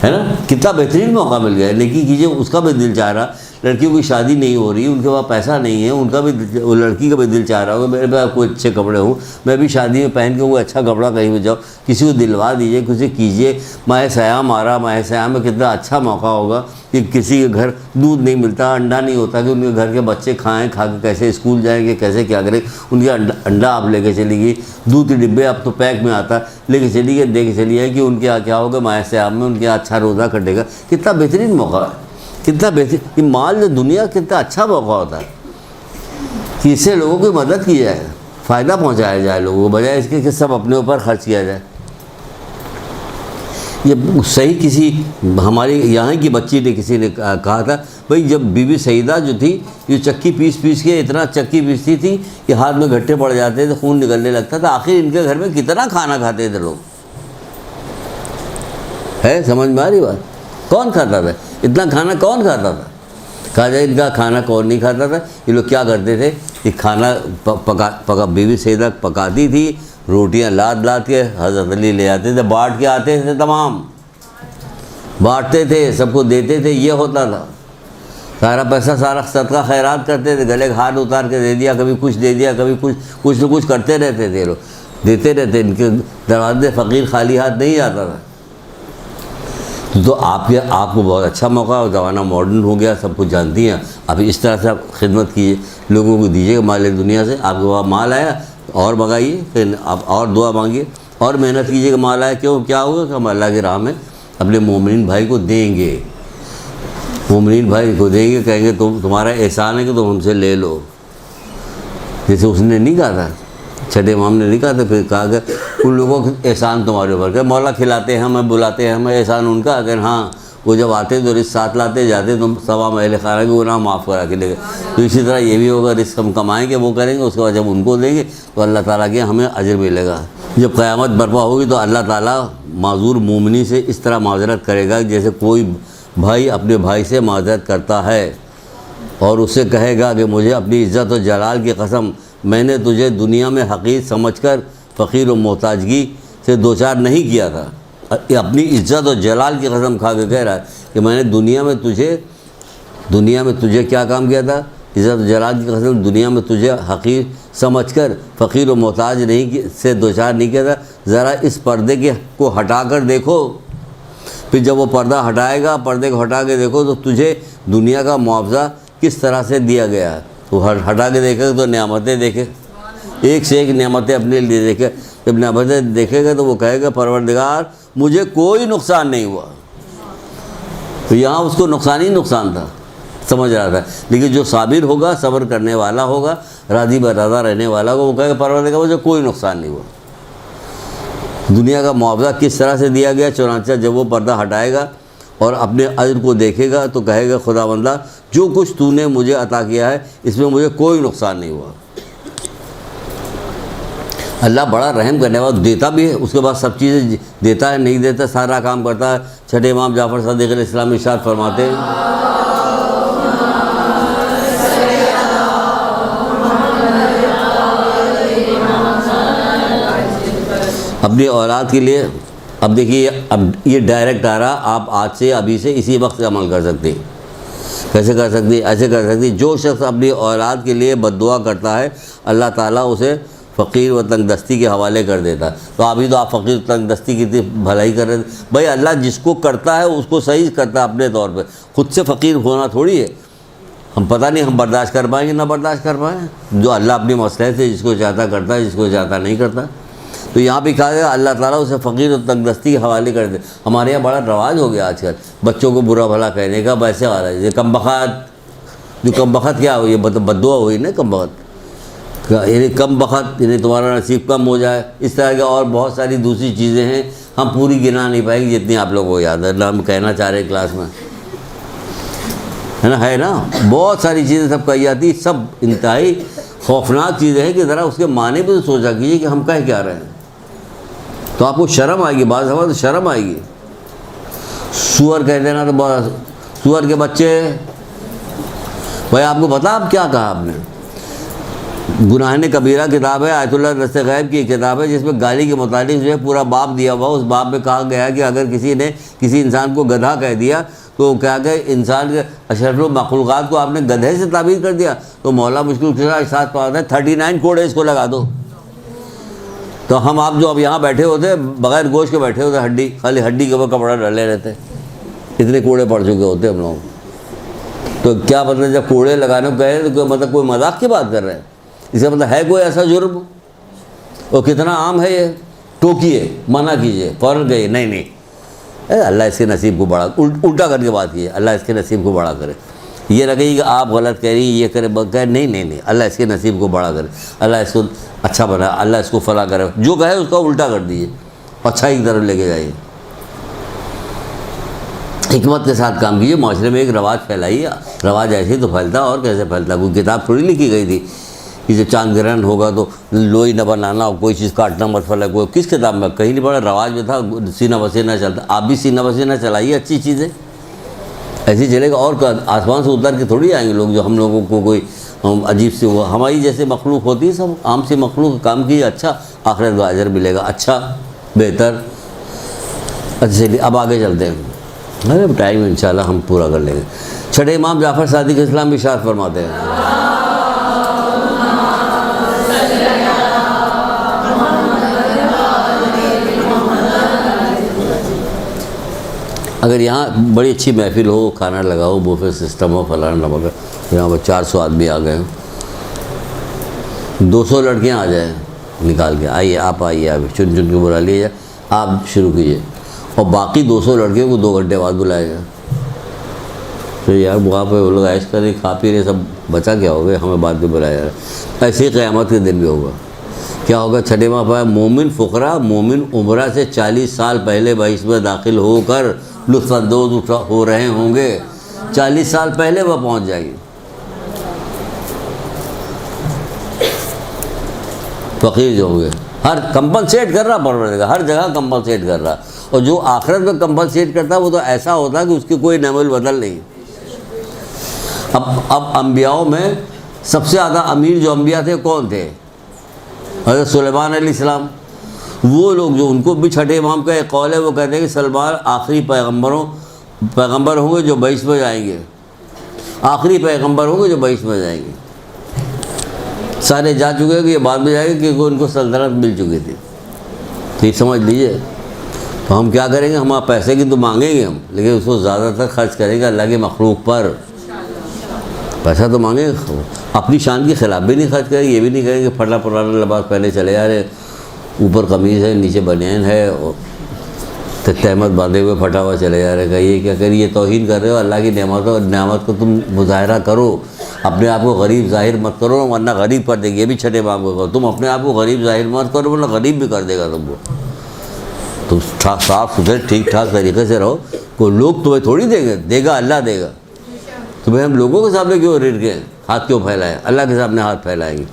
ہے نا. کتنا بہترین موقع مل گیا ہے، نیکی کیجئے. اس کا بھی دل چاہ رہا، لڑکیوں کی شادی نہیں ہو رہی، ان کے پاس پیسہ نہیں ہے، ان کا بھی لڑکی کا بھی دل چاہ رہا ہوگا میرے پاس کوئی اچھے کپڑے ہوں، میں بھی شادی میں پہن کے وہ اچھا کپڑا کہیں پہ جاؤ. کسی کو دلوا دیجئے، کسی کیجئے. ماہ سیام آ رہا، ماہ سیام میں کتنا اچھا موقع ہوگا کہ کسی کے گھر دودھ نہیں ملتا، انڈا نہیں ہوتا کہ ان کے گھر کے بچے کھائیں، کھا کے کیسے اسکول جائیں گے، کیسے کیا کریں. ان کے انڈا آپ لے کے چلی گئی، دودھ کے ڈبے اب تو پیک میں آتا لے کے چلی گئی، دے کے چلی ہے کہ ان کے کیا ہوگا ماہ سیام میں ان کے اچھا روزہ کٹے گا. کتنا بہترین موقع ہے، کتنا بہترین. یہ مال دنیا کتنا اچھا موقع ہوتا ہے کہ اس سے لوگوں کی مدد کی جائے، فائدہ پہنچایا جائے لوگوں کو، بجائے اس کے کہ سب اپنے اوپر خرچ کیا جائے. یہ صحیح کسی ہماری یہاں کی بچی نے کسی نے کہا تھا بھائی جب بی بی سعیدہ جو تھی یہ چکی پیس کے اتنا چکی پیستی تھی کہ ہاتھ میں گھٹے پڑ جاتے تھے، خون نکلنے لگتا تھا، آخر ان کے گھر میں کتنا کھانا کھاتے تھے لوگ، ہے سمجھ میں آ رہی بات؟ کون کھاتا تھا اتنا کھانا؟ کون کھاتا تھا؟ کہا جائے ان کا کھانا کون نہیں کھاتا تھا؟ یہ لوگ کیا کرتے تھے کہ کھانا پکا بی بی سعیدہ پکاتی تھی، روٹیاں لاد کے حضرت علی لے آتے تھے، بانٹ کے آتے تھے، تمام بانٹتے تھے، سب کو دیتے تھے، یہ ہوتا تھا سارا پیسہ، سارا صدقہ خیرات کرتے تھے، گلے کا ہاتھ اتار کے دے دیا، کبھی کچھ دے دیا، کبھی کچھ نہ کچھ کرتے رہتے تھے لوگ، دیتے رہتے، ان کے دروازے فقیر خالی ہاتھ نہیں آتا تھا۔ تو آپ کو بہت اچھا موقع ہے، زمانہ ماڈرن ہو گیا، سب کچھ جانتی ہیں، اب اس طرح سے آپ خدمت کیجیے، لوگوں کو دیجیے گا مال دنیا سے، آپ کے پاس مال آیا اور منگائیے، پھر آپ اور دعا مانگیے اور محنت کیجیے کہ مال آیا، کیوں کیا ہوگا کہ ہم اللہ کی راہ میں اپنے مومنین بھائی کو دیں گے، مومنین بھائی کو دیں گے، کہیں گے تمہارا احسان ہے کہ تم ہم سے لے لو، جیسے اس نے نہیں کہا تھا، چھٹے امام نے نہیں کہا تھا، پھر کہا کہ ان لوگوں کا احسان تمہارے اوپر، کہ مولا کھلاتے ہیں ہمیں، بلاتے ہیں ہمیں، احسان ان کا، اگر ہاں وہ جب آتے تو رزق ساتھ لاتے جاتے، تم تمام اہل خانہ کے گناہ معاف کرا کے لے گئے، تو اسی طرح یہ بھی ہوگا، رزق ہم کمائیں گے، وہ کریں گے، اس کے بعد جب ان کو دیں گے تو اللہ تعالیٰ کے ہمیں اجر ملے گا۔ جب قیامت برپا ہوگی تو اللہ تعالیٰ معذور مومنی سے اس طرح معذرت کرے گا جیسے کوئی بھائی اپنے بھائی سے معذرت کرتا ہے، اور اس سے کہے گا کہ مجھے اپنی عزت و جلال کی قسم، میں نے تجھے دنیا میں حقیر سمجھ کر فقیر و محتاجگی سے دوچار نہیں کیا تھا، اپنی عزت و جلال کی قسم کھا کے کہہ رہا ہے کہ میں نے دنیا میں تجھے کیا کام کیا تھا، عزت و جلال کی قسم، دنیا میں تجھے حقیر سمجھ کر فقیر و محتاج سے دوچار نہیں کیا تھا، ذرا اس پردے کو ہٹا کر دیکھو، پھر جب وہ پردہ ہٹائے گا، پردے کو ہٹا کے دیکھو تو تجھے دنیا کا معاوضہ کس طرح سے دیا گیا ہے، وہ ہٹا کے دیکھے گا تو نعمتیں دیکھے، ایک سے ایک نعمتیں اپنے لیے دیکھے، جب نعمتیں دیکھے گا تو وہ کہے گا پروردگار مجھے کوئی نقصان نہیں ہوا، تو یہاں اس کو نقصان ہی نقصان تھا، سمجھ رہا تھا، لیکن جو صابر ہوگا، صبر کرنے والا ہوگا، راضی برضا رہنے والا ہوگا، وہ کہے گا پروردگار مجھے کوئی نقصان نہیں ہوا، دنیا کا معاوضہ کس طرح سے دیا گیا۔ چنانچہ جب وہ پردہ ہٹائے گا اور اپنے اجر کو دیکھے گا تو کہے گا خداوندہ جو کچھ تو نے مجھے عطا کیا ہے اس میں مجھے کوئی نقصان نہیں ہوا۔ اللہ بڑا رحم کرنے والا، دیتا بھی ہے، اس کے بعد سب چیزیں دیتا ہے، نہیں دیتا، سارا کام کرتا ہے۔ چھٹے امام جعفر صادق علیہ السلام ارشاد فرماتے ہیں اپنی اولاد کے لیے، اب دیکھیے اب یہ ڈائریکٹ آ رہا، آپ آج سے ابھی سے اسی وقت عمل کر سکتے ہیں، کیسے کر سکتے ہیں؟ ایسے کر سکتے ہیں، جو شخص اپنی اولاد کے لیے بد دعا کرتا ہے اللہ تعالیٰ اسے فقیر و تنگ دستی کے حوالے کر دیتا ہے۔ تو ابھی تو آپ فقیر و تنگ دستی کی بھلائی کر رہے تھے، بھائی اللہ جس کو کرتا ہے اس کو صحیح کرتا ہے اپنے طور پہ، خود سے فقیر ہونا تھوڑی ہے، ہم پتہ نہیں ہم برداشت کر پائیں گے نہ برداشت کر پائیں، جو اللہ اپنی مصلحت سے جس کو چاہتا کرتا ہے، جس کو چاہتا نہیں کرتا۔ تو یہاں بھی کہا گیا اللہ تعالیٰ اسے فقیر و تنگ دستی کے حوالے کر دے۔ ہمارے یہاں بڑا رواج ہو گیا آج کل بچوں کو برا بھلا کہنے کا، ویسے والا ہے یہ کم بخت، جو کم بخت کیا ہوئی، بد دعا ہوئی نا کم بخت، یعنی کم بخت، یعنی تمہارا نصیب کم ہو جائے، اس طرح کے اور بہت ساری دوسری چیزیں ہیں، ہم پوری گنا نہیں پائیں گے جتنی آپ لوگوں کو یاد ہے، اللہ ہم کہنا چاہ رہے ہیں کلاس میں، ہے نا بہت ساری چیزیں سب کہی جاتی، سب انتہائی خوفناک چیزیں ہیں کہ ذرا اس کے معنی پہ سوچا کیجیے کہ ہم کہہ کیا رہے ہیں، تو آپ کو شرم آئے گی، بعض دفعہ تو شرم آئے گی۔ سور کہہ دینا تو بہت، سور کے بچے، بھائی آپ کو پتا اب کیا کہا آپ نے؟ گناہ کبیرہ کتاب ہے، آیت اللہ دست غیب کی کتاب ہے، جس میں گالی کے متعلق جو ہے پورا باب دیا ہوا، اس باب میں کہا گیا ہے کہ اگر کسی نے کسی انسان کو گدھا کہہ دیا تو کیا کہ انسان کے اشرف المخلوقات کو آپ نے گدھے سے تعبیر کر دیا تو مولا مشکل کے ساتھ پاتا ہے 39 کوڑے اس کو لگا دو۔ تو ہم آپ جو اب یہاں بیٹھے ہوتے بغیر گوشت کے بیٹھے ہوتے، ہڈی، خالی ہڈی کے اوپر کپڑا ڈالے رہتے، اتنے کوڑے پڑ چکے ہوتے ہم لوگ۔ تو کیا مطلب جب کوڑے لگانے کو کہے تو مطلب کوئی مذاق کی بات کر رہے ہیں؟ اس کا مطلب ہے کوئی ایسا جرم؟ اور کتنا عام ہے یہ، ٹوکیے، منع کیجیے، فوراً کہیے نہیں نہیں، اللہ اس کے نصیب کو بڑا، الٹا کر کے بات کیجیے، اللہ اس کے نصیب کو بڑا کرے، یہ نہ کہیے کہ آپ غلط کہہ رہی ہیں، یہ کرے نہیں نہیں نہیں، اللہ اس کے نصیب کو بڑا کرے، اللہ اس کو اچھا بنا، اللہ اس کو فلاں کرے، جو کہے اس کا الٹا کر دیجیے، اچھائی کی طرف لے کے جائیے۔ حکمت کے ساتھ کام کیجیے. معاشرے میں ایک رواج پھیلائیے. رواج ایسے ہی تو پھیلتا اور کیسے پھیلتا. کوئی کتاب تھوڑی لکھی گئی تھی کہ جو چاند گرہن ہوگا تو لوئی نہ بنانا اور کوئی چیز کاٹنا مت پھیلا. کوئی کس کتاب میں کہیں نہیں پڑا. رواج میں تھا سینہ بسینہ چلتا. آپ بھی سینہ بسینہ چلائیے اچھی چیزیں, ایسے ہی چلے گا. اور آسمان سے اتر کے تھوڑی آئیں گے لوگ جو ہم لوگوں کو کوئی عجیب سے ہوا. ہماری جیسے مخلوق ہوتی ہے سب عام سے مخلوق کام کیجیے, اچھا آخرت کا اجر ملے گا, اچھا بہتر. اچھا اب آگے چلتے ہیں. ارے ٹائم انشاءاللہ ہم پورا کر لیں گے. چھٹے امام جعفر صادق اسلام بھی ارشاد فرماتے ہیں, اگر یہاں بڑی اچھی محفل ہو, کھانا لگاؤ, بوفے سسٹم ہو, فلانا نمک, یہاں پر 400 آدمی آ گئے, 200 لڑکیاں آ جائیں نکال کے, آئیے آپ آئیے, آپ چن چن کے بلا لیے جائے, آپ شروع کیجیے. اور باقی 200 لڑکیوں کو 2 گھنٹے بعد بلایا جائے. تو یار وہاں پہ وہ لوگ عیش کریں, کھا پی رہے, سب بچا کیا ہوگا, ہمیں بعد میں بلایا جائے. ایسے ہی قیامت کے دن بھی ہوگا. کیا ہوگا؟ چھٹے ماہ پایا مومن فقراء مومن عمرہ سے 40 سال پہلے بھائی میں داخل ہو کر لطف اندوز ہو رہے ہوں گے. 40 سال پہلے وہ پہنچ جائے گی. فقیر جو ہوں گے, ہر کمپنسیٹ کر رہا پروردگار, ہر جگہ کمپنسیٹ کر رہا. اور جو آخرت میں کمپنسیٹ کرتا ہے وہ تو ایسا ہوتا ہے کہ اس کی کوئی نعم البدل نہیں. اب انبیاؤں میں سب سے زیادہ امیر جو انبیاء تھے کون تھے؟ حضرت سلیمان علیہ السلام. وہ لوگ جو ان کو بھی چھٹے امام کا ایک قول ہے, وہ کہتے ہیں کہ سلیمان آخری پیغمبر ہوں گے جو 22 میں جائیں گے. آخری پیغمبر ہوں گے جو 22 میں جائیں گے. سارے جا چکے ہیں کہ یہ بعد میں جائیں گے کیونکہ ان کو سلطنت مل چکی تھی. ٹھیک سمجھ لیجئے. تو ہم کیا کریں گے؟ ہم پیسے کی تو مانگیں گے ہم, لیکن اس کو زیادہ تر خرچ کریں گے اللہ کے مخلوق پر. پیسہ تو مانگیں گے, اپنی شان کے خلاف بھی نہیں خرچ کریں گے. یہ بھی نہیں کہیں گے پھٹا پرانا لباس پہلے چلے جا رہے, اوپر قمیض ہے نیچے بنیان ہے اور تہمت باندھے ہوئے پھٹا ہوا چلے جا رہے. کہ یہ کیا کریے, توہین کر رہے ہو اللہ کی نعمت کو تم مظاہرہ کرو. اپنے آپ کو غریب ظاہر مت کرو ورنہ غریب کر دے گی. یہ بھی چھٹے امام کو کرو, تم اپنے آپ کو غریب ظاہر مت کرو ورنہ غریب بھی کر دے گا تم کو. تم صاف ستھرے ٹھیک ٹھاک طریقے سے رہو. کوئی لوگ تمہیں تھوڑی دیں گے, دے گا اللہ دے گا. تو بھائی ہم لوگوں کے سامنے کیوں رٹ گئے, ہاتھ کیوں پھیلائے؟ اللہ کے سامنے ہاتھ پھیلائیں گے.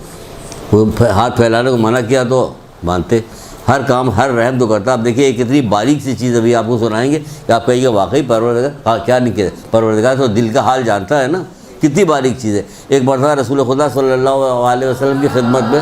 وہ ہاتھ پھیلانے کو منع کیا تو مانتے. ہر کام ہر رحم تو کرتا. آپ دیکھیے ایک اتنی باریک سی چیز ابھی آپ کو سنائیں گے کہ آپ کہیں گے واقعی پروردگار کیا نہیں کیا. پروردگار تو دل کا حال جانتا ہے نا, کتنی باریک چیز ہے. ایک مرتبہ رسول خدا صلی اللہ علیہ وسلم کی خدمت میں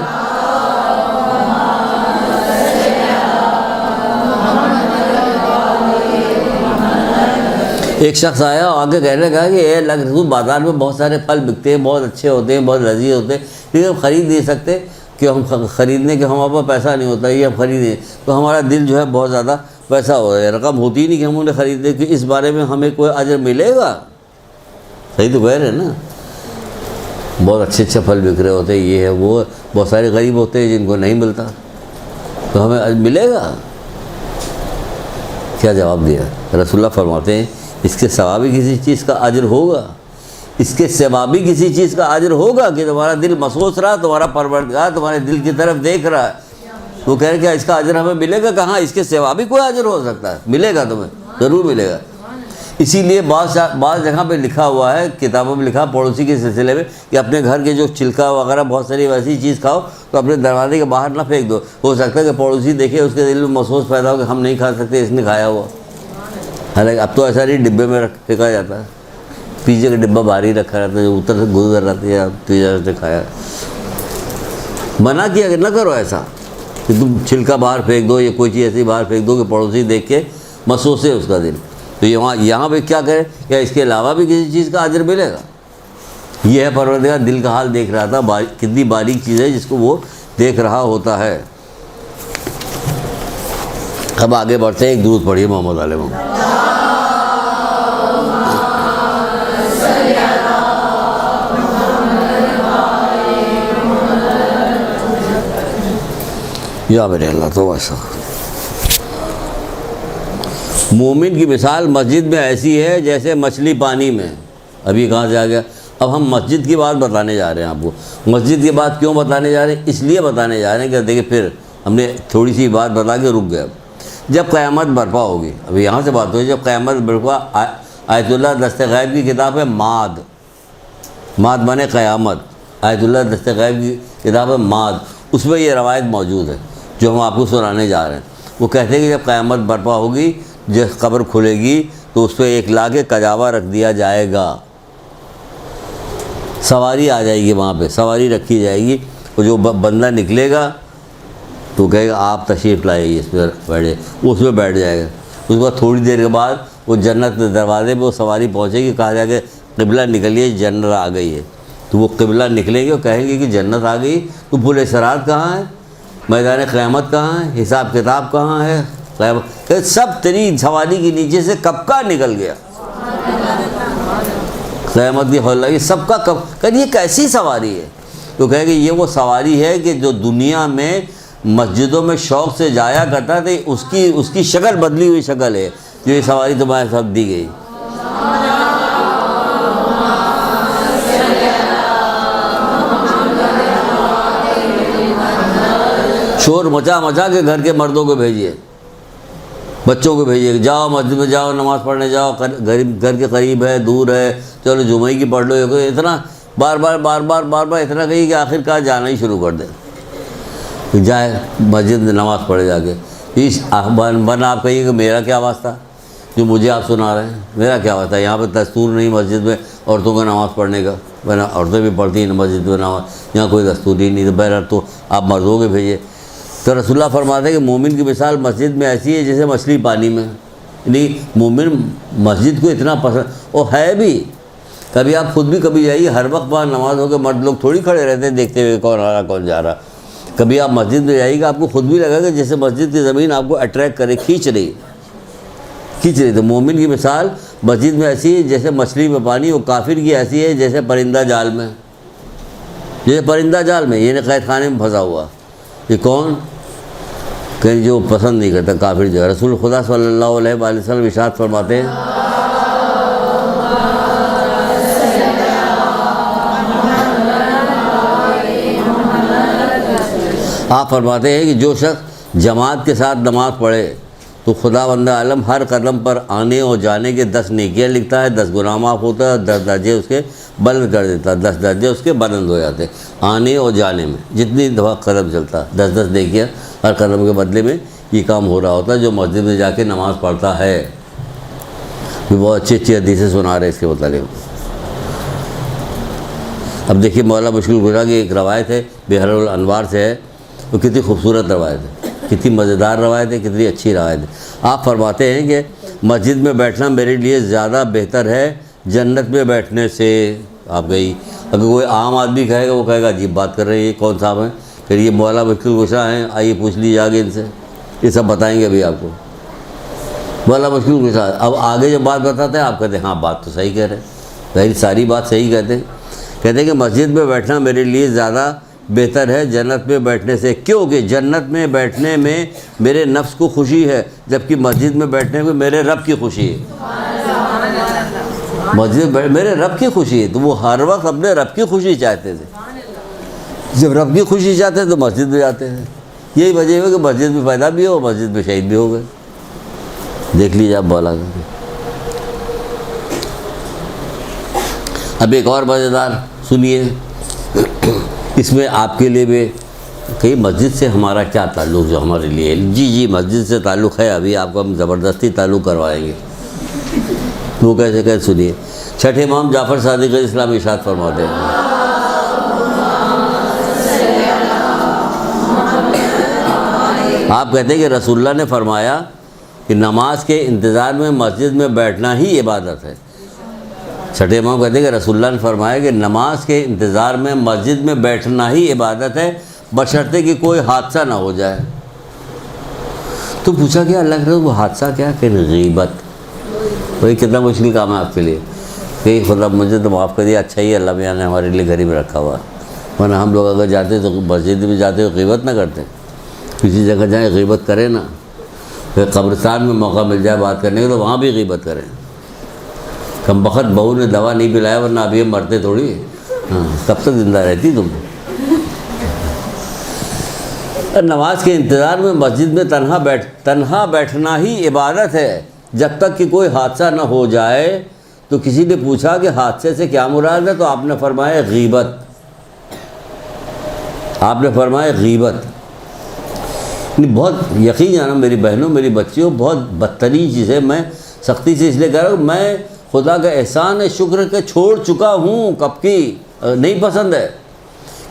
ایک شخص آیا اور آگے کہنے لگا کہ اے اللہ کے رسول, بازار میں بہت سارے پھل بکتے ہیں, بہت اچھے ہوتے ہیں, بہت لذیذ ہوتے ہیں, لیکن ہم خرید نہیں سکتے کہ ہم خریدنے کے ہمارے پاس پیسہ نہیں ہوتا, یہ ہم خریدیں تو ہمارا دل جو ہے بہت زیادہ پیسہ ہو رہا ہے, رقم ہوتی ہی نہیں کہ ہم انہیں خریدیں. کہ اس بارے میں ہمیں کوئی اجر ملے گا؟ صحیح تو کہہ رہے ہیں نا. بہت اچھے اچھے پھل بک رہے ہوتے ہیں, یہ ہے وہ, بہت سارے غریب ہوتے ہیں جن کو نہیں ملتا, تو ہمیں اجر ملے گا؟ کیا جواب دیا رسول اللہ؟ فرماتے ہیں اس کے سوا بھی کسی چیز کا اجر ہوگا, اس کے سوا بھی کسی چیز کا اجر ہوگا کہ تمہارا دل مسوس رہا, تمہارا پروردگار تمہارے دل کی طرف دیکھ رہا ہے. وہ کہہ رہے کیا اس کا اجر ہمیں ملے گا؟ کہاں, اس کے سوا بھی کوئی اجر ہو سکتا ہے, ملے گا تمہیں, ضرور ملے گا. اسی لیے بعض جگہ پہ لکھا ہوا ہے, کتابوں میں لکھا پڑوسی کے سلسلے میں, کہ اپنے گھر کے جو چھلکا وغیرہ بہت ساری ویسی چیز کھاؤ تو اپنے دروازے کے باہر نہ پھینک دو. ہو سکتا ہے کہ پڑوسی دیکھے اس کے دل میں محسوس پیدا ہو کہ ہم نہیں کھا سکتے, اس نے کھایا ہوا. حالانکہ اب تو ایسا نہیں, ڈبے میں پھینکا جاتا ہے, پیچھے کا ڈبہ باہر ہی رکھا رہتا ہے, جو اوپر سے گزر رہتی ہے پیچھے سے کھایا. منع کیا کہ نہ کرو ایسا کہ تم چھلکا باہر پھینک دو یا کوئی چیز ایسی باہر پھینک دو کہ پڑوسی دیکھ کے محسوس ہے اس کا دل. تو یہاں پہ کیا کرے, کیا اس کے علاوہ بھی کسی چیز کا اجر ملے گا؟ یہ ہے پروردگار دل کا حال دیکھ رہا تھا, کتنی باریک چیز ہے جس کو وہ دیکھ رہا ہوتا ہے. اب آگے بڑھتے ہیں, ایک درود پڑھیے محمد علیہ محمد. یا میرے اللہ تو ایسا. مومن کی مثال مسجد میں ایسی ہے جیسے مچھلی پانی میں. ابھی کہاں سے آ گیا؟ اب ہم مسجد کی بات بتانے جا رہے ہیں آپ کو. مسجد کی بات کیوں بتانے جا رہے ہیں؟ اس لیے بتانے جا رہے ہیں کہ دیکھیں پھر ہم نے تھوڑی سی بات بتا کے رک گئے. جب قیامت برپا ہوگی, ابھی یہاں سے بات ہوئی, جب قیامت برپا آیت اللہ دست غیب کی کتاب ہے ماد مانے قیامت. آیت اللہ دست غیب کی کتاب ہے ماد. اس میں یہ روایت موجود ہے جو ہم آپ کو سنانے جا رہے ہیں. وہ کہتے ہیں کہ جب قیامت برپا ہوگی، جب قبر کھلے گی تو اس پہ ایک لاکھ کجاوا رکھ دیا جائے گا. سواری آ جائے گی، وہاں پہ سواری رکھی جائے گی. وہ جو بندہ نکلے گا تو کہے گا آپ تشریف لائیے، اس پہ بیٹھے، اس پہ بیٹھ جائے گا. اس کے بعد تھوڑی دیر کے بعد وہ جنت کے دروازے پہ وہ سواری پہنچے گی، کہا جائے کہ قبلہ نکلیے، جنت آ گئی ہے. تو وہ قبلہ نکلیں گے اور کہیں گے کہ جنت آ گئی. تو پورے صراط کہاں ہے، میدان قیامت کہاں ہے، حساب کتاب کہاں ہے، قیامت سب تری سواری کے نیچے سے کب کا نکل گیا. قیامت کی حول یہ سب کا کب، کہ یہ کیسی سواری ہے؟ تو کہے کہ یہ وہ سواری ہے کہ جو دنیا میں مسجدوں میں شوق سے جایا کرتا تھا، اس کی شکل بدلی ہوئی شکل ہے جو یہ سواری تمہارے ساتھ دی گئی. شور مچا کے گھر کے مردوں کو بھیجیے، بچوں کو بھیجیے، جاؤ مسجد میں جاؤ، نماز پڑھنے جاؤ، گھر کے قریب ہے، دور ہے، چلو جمعہ کی پڑھ لو. اتنا بار بار اتنا کہیے کہ آخر کار جانا ہی شروع کر دے، جائے مسجد میں نماز پڑھے جا کے. ورنہ آپ کہیے کہ میرا کیا واسطہ جو مجھے آپ سنا رہے ہیں، میرا کیا واسطہ؟ یہاں پہ دستور نہیں مسجد میں عورتوں کا نماز پڑھنے کا، ورنہ عورتیں بھی پڑھتی ہیں مسجد میں نماز، یہاں کوئی دستور ہی نہیں. تو بہرحال تو آپ مردوں کے بھیجیے. تو رسول اللہ فرماتے ہیں کہ مومن کی مثال مسجد میں ایسی ہے جیسے مچھلی پانی میں. یعنی مومن مسجد کو اتنا پسند اور ہے بھی. کبھی آپ خود بھی کبھی جائیے، ہر وقت وہاں نماز ہو کے مرد لوگ تھوڑی کھڑے رہتے ہیں دیکھتے ہوئے کون آ رہا کون جا رہا. کبھی آپ مسجد میں جائیے گا، آپ کو خود بھی لگا کہ جیسے مسجد کی زمین آپ کو اٹریکٹ کرے، کھینچ رہی. تو مومن کی مثال مسجد میں ایسی ہے جیسے مچھلی میں پانی، اور کافر کی ایسی ہے جیسے پرندہ جال میں. جیسے پرندہ جال میں، یعنی قید خانے میں پھنسا ہوا. یہ کون؟ کہ جو پسند نہیں کرتا کافر جو ہے. رسول خدا صلی اللہ علیہ وآلہ وسلم ارشاد فرماتے ہیں، آپ فرماتے ہیں کہ جو شخص جماعت کے ساتھ نماز پڑھے تو خدا بندہ عالم ہر قدم پر آنے اور جانے کے 10 نیکیاں لکھتا ہے، 10 گناہ معاف ہوتا ہے، 10 درجے اس کے بلند کر دیتا ہے، 10 درجے اس کے بلند ہو جاتے ہیں آنے اور جانے میں. جتنی دفعہ قدم چلتا ہے 10 نیکیاں ہر قدم کے بدلے میں یہ کام ہو رہا ہوتا ہے جو مسجد میں جا کے نماز پڑھتا ہے. یہ بہت اچھی حدیثیں سنا رہے اس کے متعلق. اب دیکھیے مولا مشکل گزرا کی ایک روایت ہے، بحر الانوار سے ہے. وہ کتنی خوبصورت روایت ہے، کتنی مزیدار روایت ہے، کتنی اچھی روایت ہے. آپ فرماتے ہیں کہ مسجد میں بیٹھنا میرے لیے زیادہ بہتر ہے جنت میں بیٹھنے سے. آپ گئی، اگر کوئی عام آدمی کہے گا وہ کہے گا عجیب بات کر رہے ہیں، یہ کون صاحب ہیں؟ پھر یہ مولا مشکل گشا ہیں، آئیے پوچھ لیجیے آگے ان سے، یہ سب بتائیں گے ابھی آپ کو. مولا مشکل گشا اب آگے جب بات بتاتے ہیں آپ کہتے ہیں ہاں بات تو صحیح کہہ رہے ہیں، ساری بات صحیح کہتے ہیں کہ مسجد میں بیٹھنا میرے لیے زیادہ بہتر ہے جنت میں بیٹھنے سے، کیونکہ جنت میں بیٹھنے میں میرے نفس کو خوشی ہے، جبکہ مسجد میں بیٹھنے میں میرے رب کی خوشی ہے. مسجد میرے رب کی خوشی ہے، تو وہ ہر وقت اپنے رب کی خوشی چاہتے تھے. جب رب کی خوشی چاہتے ہیں تو مسجد میں جاتے ہیں. یہی وجہ ہے کہ مسجد میں پیدا بھی ہو، مسجد میں شہید بھی ہو گئے. دیکھ لیجیے آپ بولا. اب ایک اور مزیدار سنیے، اس میں آپ کے لیے بھی کہ مسجد سے ہمارا کیا تعلق جو ہمارے لیے. جی مسجد سے تعلق ہے، ابھی آپ کو ہم زبردستی تعلق کروائیں گے. وہ کیسے سنیے. چھٹے امام جعفر صادق اسلام ارشاد فرماتے ہیں، آپ کہتے ہیں کہ رسول اللہ نے فرمایا کہ نماز کے انتظار میں مسجد میں بیٹھنا ہی عبادت ہے. چھٹے امام کہتے ہیں کہ رسول اللہ نے فرمایا کہ نماز کے انتظار میں مسجد میں بیٹھنا ہی عبادت ہے، بشرطے کہ کوئی حادثہ نہ ہو جائے. تو پوچھا کہ اللہ کے رسول وہ حادثہ کیا؟ کہ غیبت. وہی کتنا مشکل کام ہے آپ کے لیے کہ خدا مجھے تو معاف کر دیا، اچھا ہی اللہ میاں نے ہمارے لیے گھر میں رکھا ہوا. ورنہ ہم لوگ اگر جاتے تو مسجد میں جاتے ہوئے غیبت نہ کرتے، کسی جگہ جائیں غیبت کریں نا. پھر قبرستان میں موقع مل جائے بات کرنے کا تو وہاں بھی غیبت کریں. کم بخت بہو نے دوا نہیں پلایا ورنہ ابھی ہم مرتے تھوڑی. ہاں کب تک زندہ رہتی تم. نماز کے انتظار میں مسجد میں تنہا بیٹھنا ہی عبادت ہے جب تک کہ کوئی حادثہ نہ ہو جائے تو کسی نے پوچھا کہ حادثے سے کیا مراد ہے، تو آپ نے فرمایا غیبت، آپ نے فرمایا غیبت۔ بہت یقین جانا میری بہنوں، میری بچیوں، بہت بدترین چیز ہے۔ میں سختی سے اس لیے کہہ رہا ہوں، میں خدا کا احسان ہے، شکر کہ چھوڑ چکا ہوں کب کی، نہیں پسند ہے،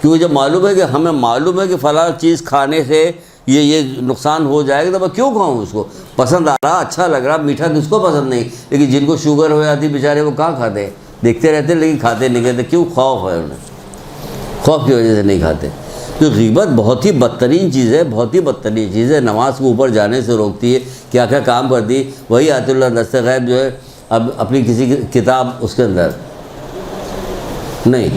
کیونکہ جب معلوم ہے کہ ہمیں معلوم ہے کہ فلاں چیز کھانے سے یہ نقصان ہو جائے گا تو میں کیوں کھاؤں اس کو؟ پسند آ رہا، اچھا لگ رہا، میٹھا کس کو پسند نہیں، لیکن جن کو شوگر ہو جاتی بیچارے وہ کہاں کھاتے ہیں، دیکھتے رہتے ہیں لیکن کھاتے نہیں کہتے، کیوں؟ خوف ہے انہیں، خوف کی وجہ سے نہیں کھاتے۔ تو غیبت بہت ہی بدترین چیز ہے، بہت ہی بدترین چیز ہے، نماز کو اوپر جانے سے روکتی ہے، کیا کیا کام کرتی ہے۔ وہی آیت اللہ دست غیب جو ہے، اب اپنی کسی کتاب اس کے اندر نہیں،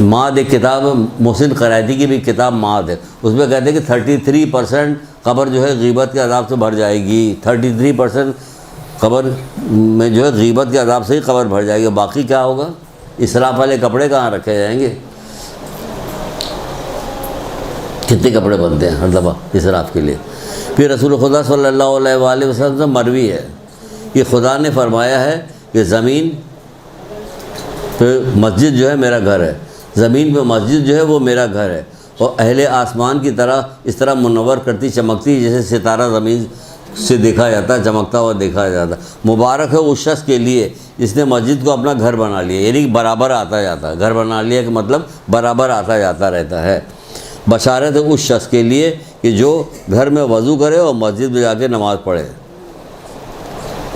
معاد ایک کتاب محسن قرائتی کی بھی کتاب معاد ہے، اس میں کہتے ہیں کہ 33% قبر جو ہے غیبت کے عذاب سے بھر جائے گی، 33% قبر میں جو ہے غیبت کے عذاب سے ہی قبر بھر جائے گی، باقی کیا ہوگا؟ اسراف والے کپڑے کہاں رکھے جائیں گے؟ کتنے کپڑے بنتے ہیں ہر دفعہ اسراف کے لیے۔ پھر رسول خدا صلی اللہ علیہ وآلہ وسلم سے مروی ہے کہ خدا نے فرمایا ہے کہ زمین پہ مسجد جو ہے میرا گھر ہے، زمین پہ مسجد جو ہے وہ میرا گھر ہے، اور اہل آسمان کی طرح اس طرح منور کرتی چمکتی جیسے ستارہ زمین سے دیکھا جاتا ہے، چمکتا ہوا دیکھا جاتا ہے۔ مبارک ہے اس شخص کے لیے جس نے مسجد کو اپنا گھر بنا لیا، یعنی برابر آتا جاتا ہے، گھر بنا لیا کہ مطلب برابر آتا جاتا رہتا ہے۔ بشارت ہے اس شخص کے لیے کہ جو گھر میں وضو کرے اور مسجد میں جا کے نماز پڑھے،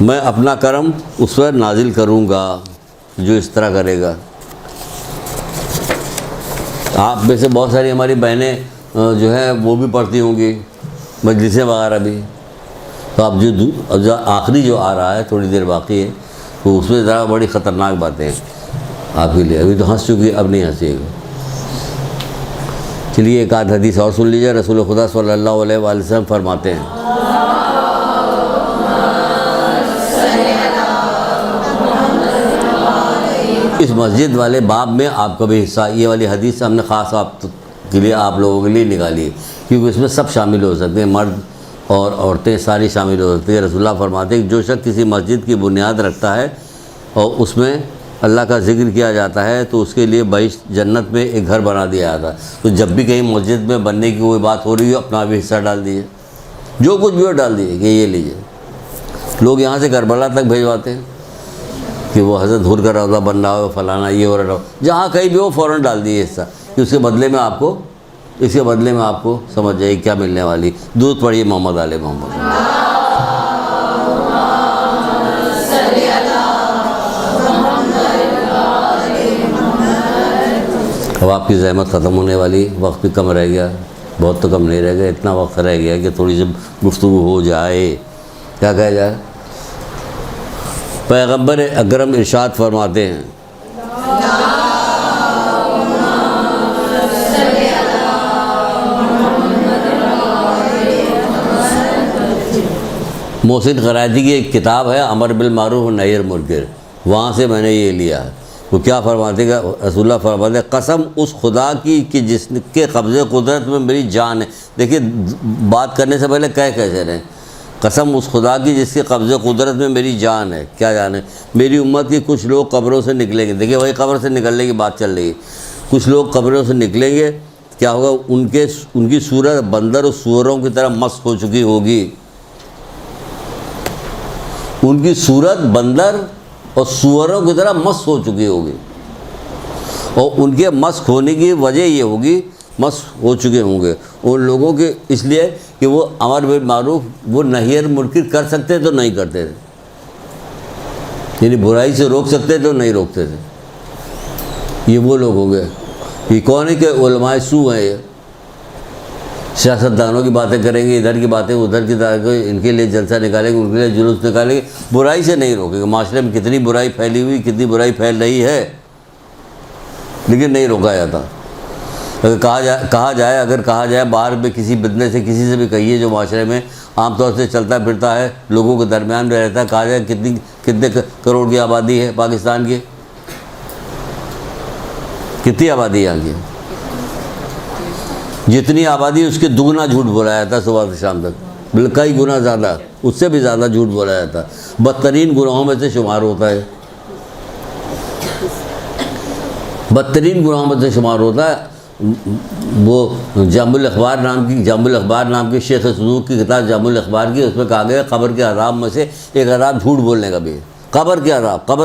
میں اپنا کرم اس پر نازل کروں گا جو اس طرح کرے گا۔ آپ میں سے بہت ساری ہماری بہنیں جو ہیں وہ بھی پڑھتی ہوں گی مجلسیں وغیرہ بھی، تو اب جو آخری جو آ رہا ہے تھوڑی دیر باقی ہے، تو اس میں ذرا بڑی خطرناک باتیں ہیں آپ کے لیے، ابھی تو ہنس چکی، اب نہیں ہنسیے گا۔ چلیے ایک آدھ حدیث اور سن لیجیے۔ رسول خدا صلی اللہ علیہ وآلہ وسلم فرماتے ہیں، اس مسجد والے باب میں آپ کا بھی حصہ، یہ والی حدیث ہم نے خاص آپ کے لیے، آپ لوگوں کے لیے نکالی ہے، کیونکہ اس میں سب شامل ہو سکتے ہیں، مرد اور عورتیں ساری شامل ہو سکتی ہیں۔ رسول اللہ فرماتے ہیں کہ جو شخص کسی مسجد کی بنیاد رکھتا ہے اور اس میں اللہ کا ذکر کیا جاتا ہے تو اس کے لیے بہشت جنت میں ایک گھر بنا دیا جاتا ہے۔ تو جب بھی کہیں مسجد میں بننے کی کوئی بات ہو رہی ہو، اپنا بھی حصہ ڈال دیجیے، جو کچھ بھی ہو ڈال دیجیے کہ یہ لیجیے۔ لوگ یہاں سے کربلا تک بھیجواتے ہیں کہ وہ حضرت حور کا روضہ بن رہا ہو، فلانا یہ ہو رہا ہو، جہاں کہیں بھی ہو فوراً ڈال دیجیے حصہ، کہ اس کے بدلے میں آپ کو، اس کے بدلے میں آپ کو سمجھ جائے کیا ملنے والی۔ درود پڑھیے محمد آل محمد۔ اب آپ کی زحمت ختم ہونے والی، وقت بھی کم رہ گیا، بہت تو کم نہیں رہ گیا، اتنا وقت رہ گیا کہ تھوڑی سی گفتگو ہو جائے، کیا کہا جائے۔ پیغمبر اکرم ارشاد فرماتے ہیں، محسن قرائتی کی ایک کتاب ہے امر بالمعروف و نہی عن المنکر، وہاں سے میں نے یہ لیا ہے۔ وہ کیا فرماتے ہیں؟ رسول اللہ فرماتے ہیں، قسم اس خدا کی کہ جس کے قبضے قدرت میں میری جان ہے۔ دیکھیے بات کرنے سے پہلے کیسے رہیں، قسم اس خدا کی جس کے قبضے قدرت میں میری جان ہے، کیا جان ہے؟ میری امت کے کچھ لوگ قبروں سے نکلیں گے۔ دیکھیے وہی قبر سے نکلنے کی بات چل رہی ہے، کچھ لوگ قبروں سے نکلیں گے، کیا ہوگا؟ ان کی صورت بندر اور سوروں کی طرح مسخ ہو چکی ہوگی، ان کی صورت بندر اور سوروں کی طرح مسخ ہو چکی ہوگی، اور ان کے مسخ ہونے کی وجہ یہ ہوگی، مسخ ہو چکے ہوں گے ان لوگوں کے، اس لیے کہ وہ امر بالمعروف وہ نہی عن المنکر کر سکتے تو نہیں کرتے تھے، یعنی برائی سے روک سکتے تو نہیں روکتے تھے۔ یہ وہ لوگ ہوں گے، یہ کون ہے کہ علماء سو ہیں، یہ سیاستدانوں کی باتیں کریں گے، ادھر کی باتیں ادھر کی طرح، ان کے لیے جلسہ نکالیں گے، ان کے لیے جلوس نکالیں گے، برائی سے نہیں روکیں گے۔ معاشرے میں کتنی برائی پھیلی ہوئی، کتنی برائی پھیل رہی ہے، لیکن نہیں روکا جاتا۔ اگر کہا جائے باہر میں کسی بدنے سے، کسی سے بھی کہیے جو معاشرے میں عام طور سے چلتا پھرتا ہے، لوگوں کے درمیان میں رہتا ہے، کہا جائے کتنے کروڑ کی آبادی ہے پاکستان کی، کتنی آبادی ہے یہاں کی؟ جتنی آبادی اس کے دگنا جھوٹ بولا جاتا ہے صبح سے شام تک، بلکہ کئی گنا زیادہ، اس سے بھی زیادہ جھوٹ بولا جاتا ہے، بدترین گناہوں میں سے شمار ہوتا ہے۔ بدترین گناہوں میں سے شمار ہوتا ہے۔ وہ جامع الاخبار نام کی شیخ صدوق کی کتاب جامع الاخبار کی، اس میں کہا گیا قبر کے عذاب میں سے ایک عذاب جھوٹ بولنے کا بھی ہے۔ قبر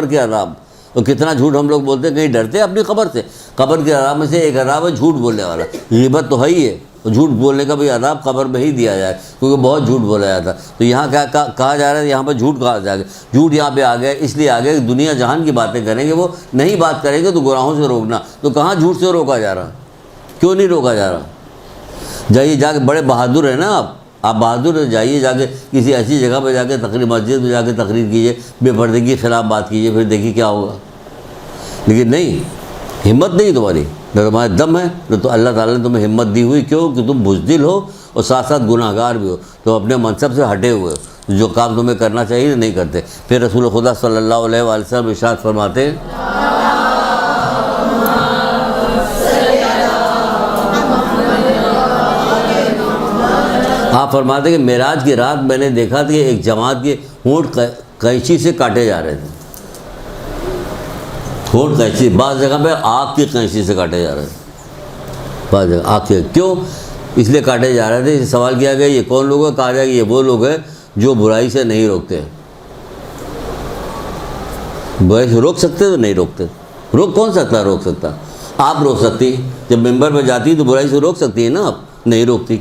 کے عذاب اور کتنا جھوٹ ہم لوگ بولتے ہیں، کہیں ڈرتے ہیں اپنی قبر سے؟ قبر کے عذاب میں سے ایک عذاب ہے جھوٹ بولنے والا۔ غیبت تو ہے ہی ہے، اور جھوٹ بولنے کا بھی عذاب قبر میں ہی دیا جائے، کیونکہ بہت جھوٹ بولا جاتا۔ تو یہاں کیا کہا جا رہا ہے؟ یہاں پر جھوٹ کہا جائے گا۔ جھوٹ یہاں پہ آ گیا اس لیے آ گیا کہ دنیا جہان کی باتیں کریں گے، وہ نہیں بات کریں گے تو گناہوں سے روکنا۔ تو کہاں جھوٹ سے روکا جا رہا؟ کیوں نہیں روکا جا رہا؟ جائیے جا کے، بڑے بہادر ہیں نا آپ بہادر ہیں، جائیے جا کے کسی ایسی جگہ پہ جا کے مسجد میں جا کے تقریر کیجیے، بے پردگی کے خلاف بات کیجیے، پھر دیکھیے کیا ہوگا۔ لیکن نہیں، ہمت نہیں تمہاری، نہ تمہارے دم ہے، نہ تو اللہ تعالیٰ نے تمہیں ہمت دی ہوئی۔ کیوں؟ کہ تم بزدل ہو اور ساتھ ساتھ گناہ گار بھی ہو، تم اپنے منصب سے ہٹے ہوئے ہو، جو کام تمہیں کرنا چاہیے نہیں کرتے۔ پھر رسول خدا صلی اللہ علیہ وآلہ وسلم ارشاد فرماتے ہیں، آپ فرماتے ہیں کہ معراج کی رات میں نے دیکھا تھا کہ ایک جماعت کے ہونٹ قینچی سے کاٹے جا رہے تھے۔ ہونٹ قینچی، بعض جگہ پہ آگ کی قینچی سے کاٹے جا رہے تھے، بعض جگہ آگ کے۔ کیوں اس لیے کاٹے جا رہے تھے؟ سوال کیا گیا یہ کون لوگ ہیں؟ کہا جائے کہ یہ وہ لوگ ہیں جو برائی سے نہیں روکتے۔ برائی سے روک سکتے تو نہیں روکتے۔ روک کون سکتا؟ روک سکتا آپ روک سکتی، جب ممبر پہ جاتی تو برائی سے روک سکتی ہے نا آپ، نہیں روکتی۔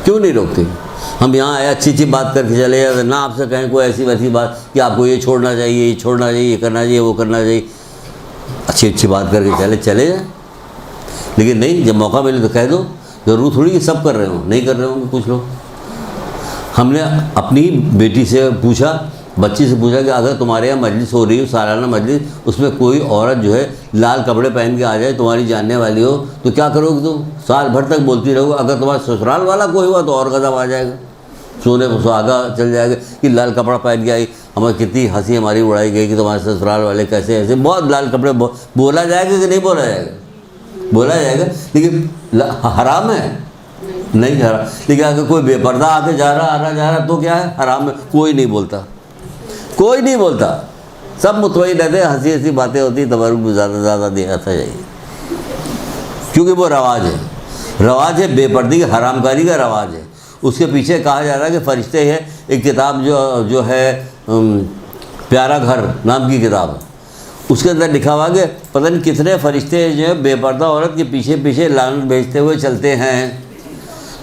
کیوں نہیں روکتی؟ ہم یہاں آئے اچھی بات کر کے چلے جاتے، نہ آپ سے کہیں کوئی ایسی ویسی بات کہ آپ کو یہ چھوڑنا چاہیے، یہ چھوڑنا چاہیے، یہ کرنا چاہیے، وہ کرنا چاہیے، اچھی بات کر کے چلے جائیں۔ لیکن نہیں، جب موقع ملے تو کہہ دو۔ ضرور تھوڑی کہ سب کر رہے ہوں، نہیں کر رہے ہوں گے کچھ لوگ۔ ہم نے اپنی بیٹی سے پوچھا، بچی سے پوچھا کہ اگر تمہارے یہاں مجلس ہو رہی ہو، سالانہ مجلس، اس میں کوئی عورت جو ہے لال کپڑے پہن کے آ جائے، تمہاری جاننے والی ہو، تو کیا کرو گے تم؟ سال بھر تک بولتی رہو گے۔ اگر تمہارا سسرال والا کوئی ہوا تو اور غضب آ جائے گا، سونے کو سہاگا چل جائے گا کہ لال کپڑا پہن کے آئی، ہمیں کتنی ہنسی ہماری اڑائی گئی کہ تمہارے سسرال والے کیسے ایسے۔ بہت لال کپڑے بولا جائے گا کہ نہیں بولا جائے گا؟ بولا جائے گا، لیکن حرام ہے؟ نہیں حرام۔ لیکن اگر کوئی بے پردہ آ کے آ رہا تو کیا ہے؟ حرام ہے۔ کوئی نہیں بولتا، سب مطمئن رہتے ہیں، ہنسی باتیں ہوتی، تبرک بھی زیادہ سے زیادہ دیا چاہیے، کیونکہ وہ رواج ہے بے پردگی، حرام کاری کا رواج ہے۔ اس کے پیچھے کہا جا رہا ہے کہ فرشتے ہیں، ایک کتاب جو ہے پیارا گھر نام کی کتاب ہے، اس کے اندر لکھا ہوا کہ پتہ نہیں کتنے فرشتے جو ہے بے پردہ عورت کے پیچھے لعنت بھیجتے ہوئے چلتے ہیں۔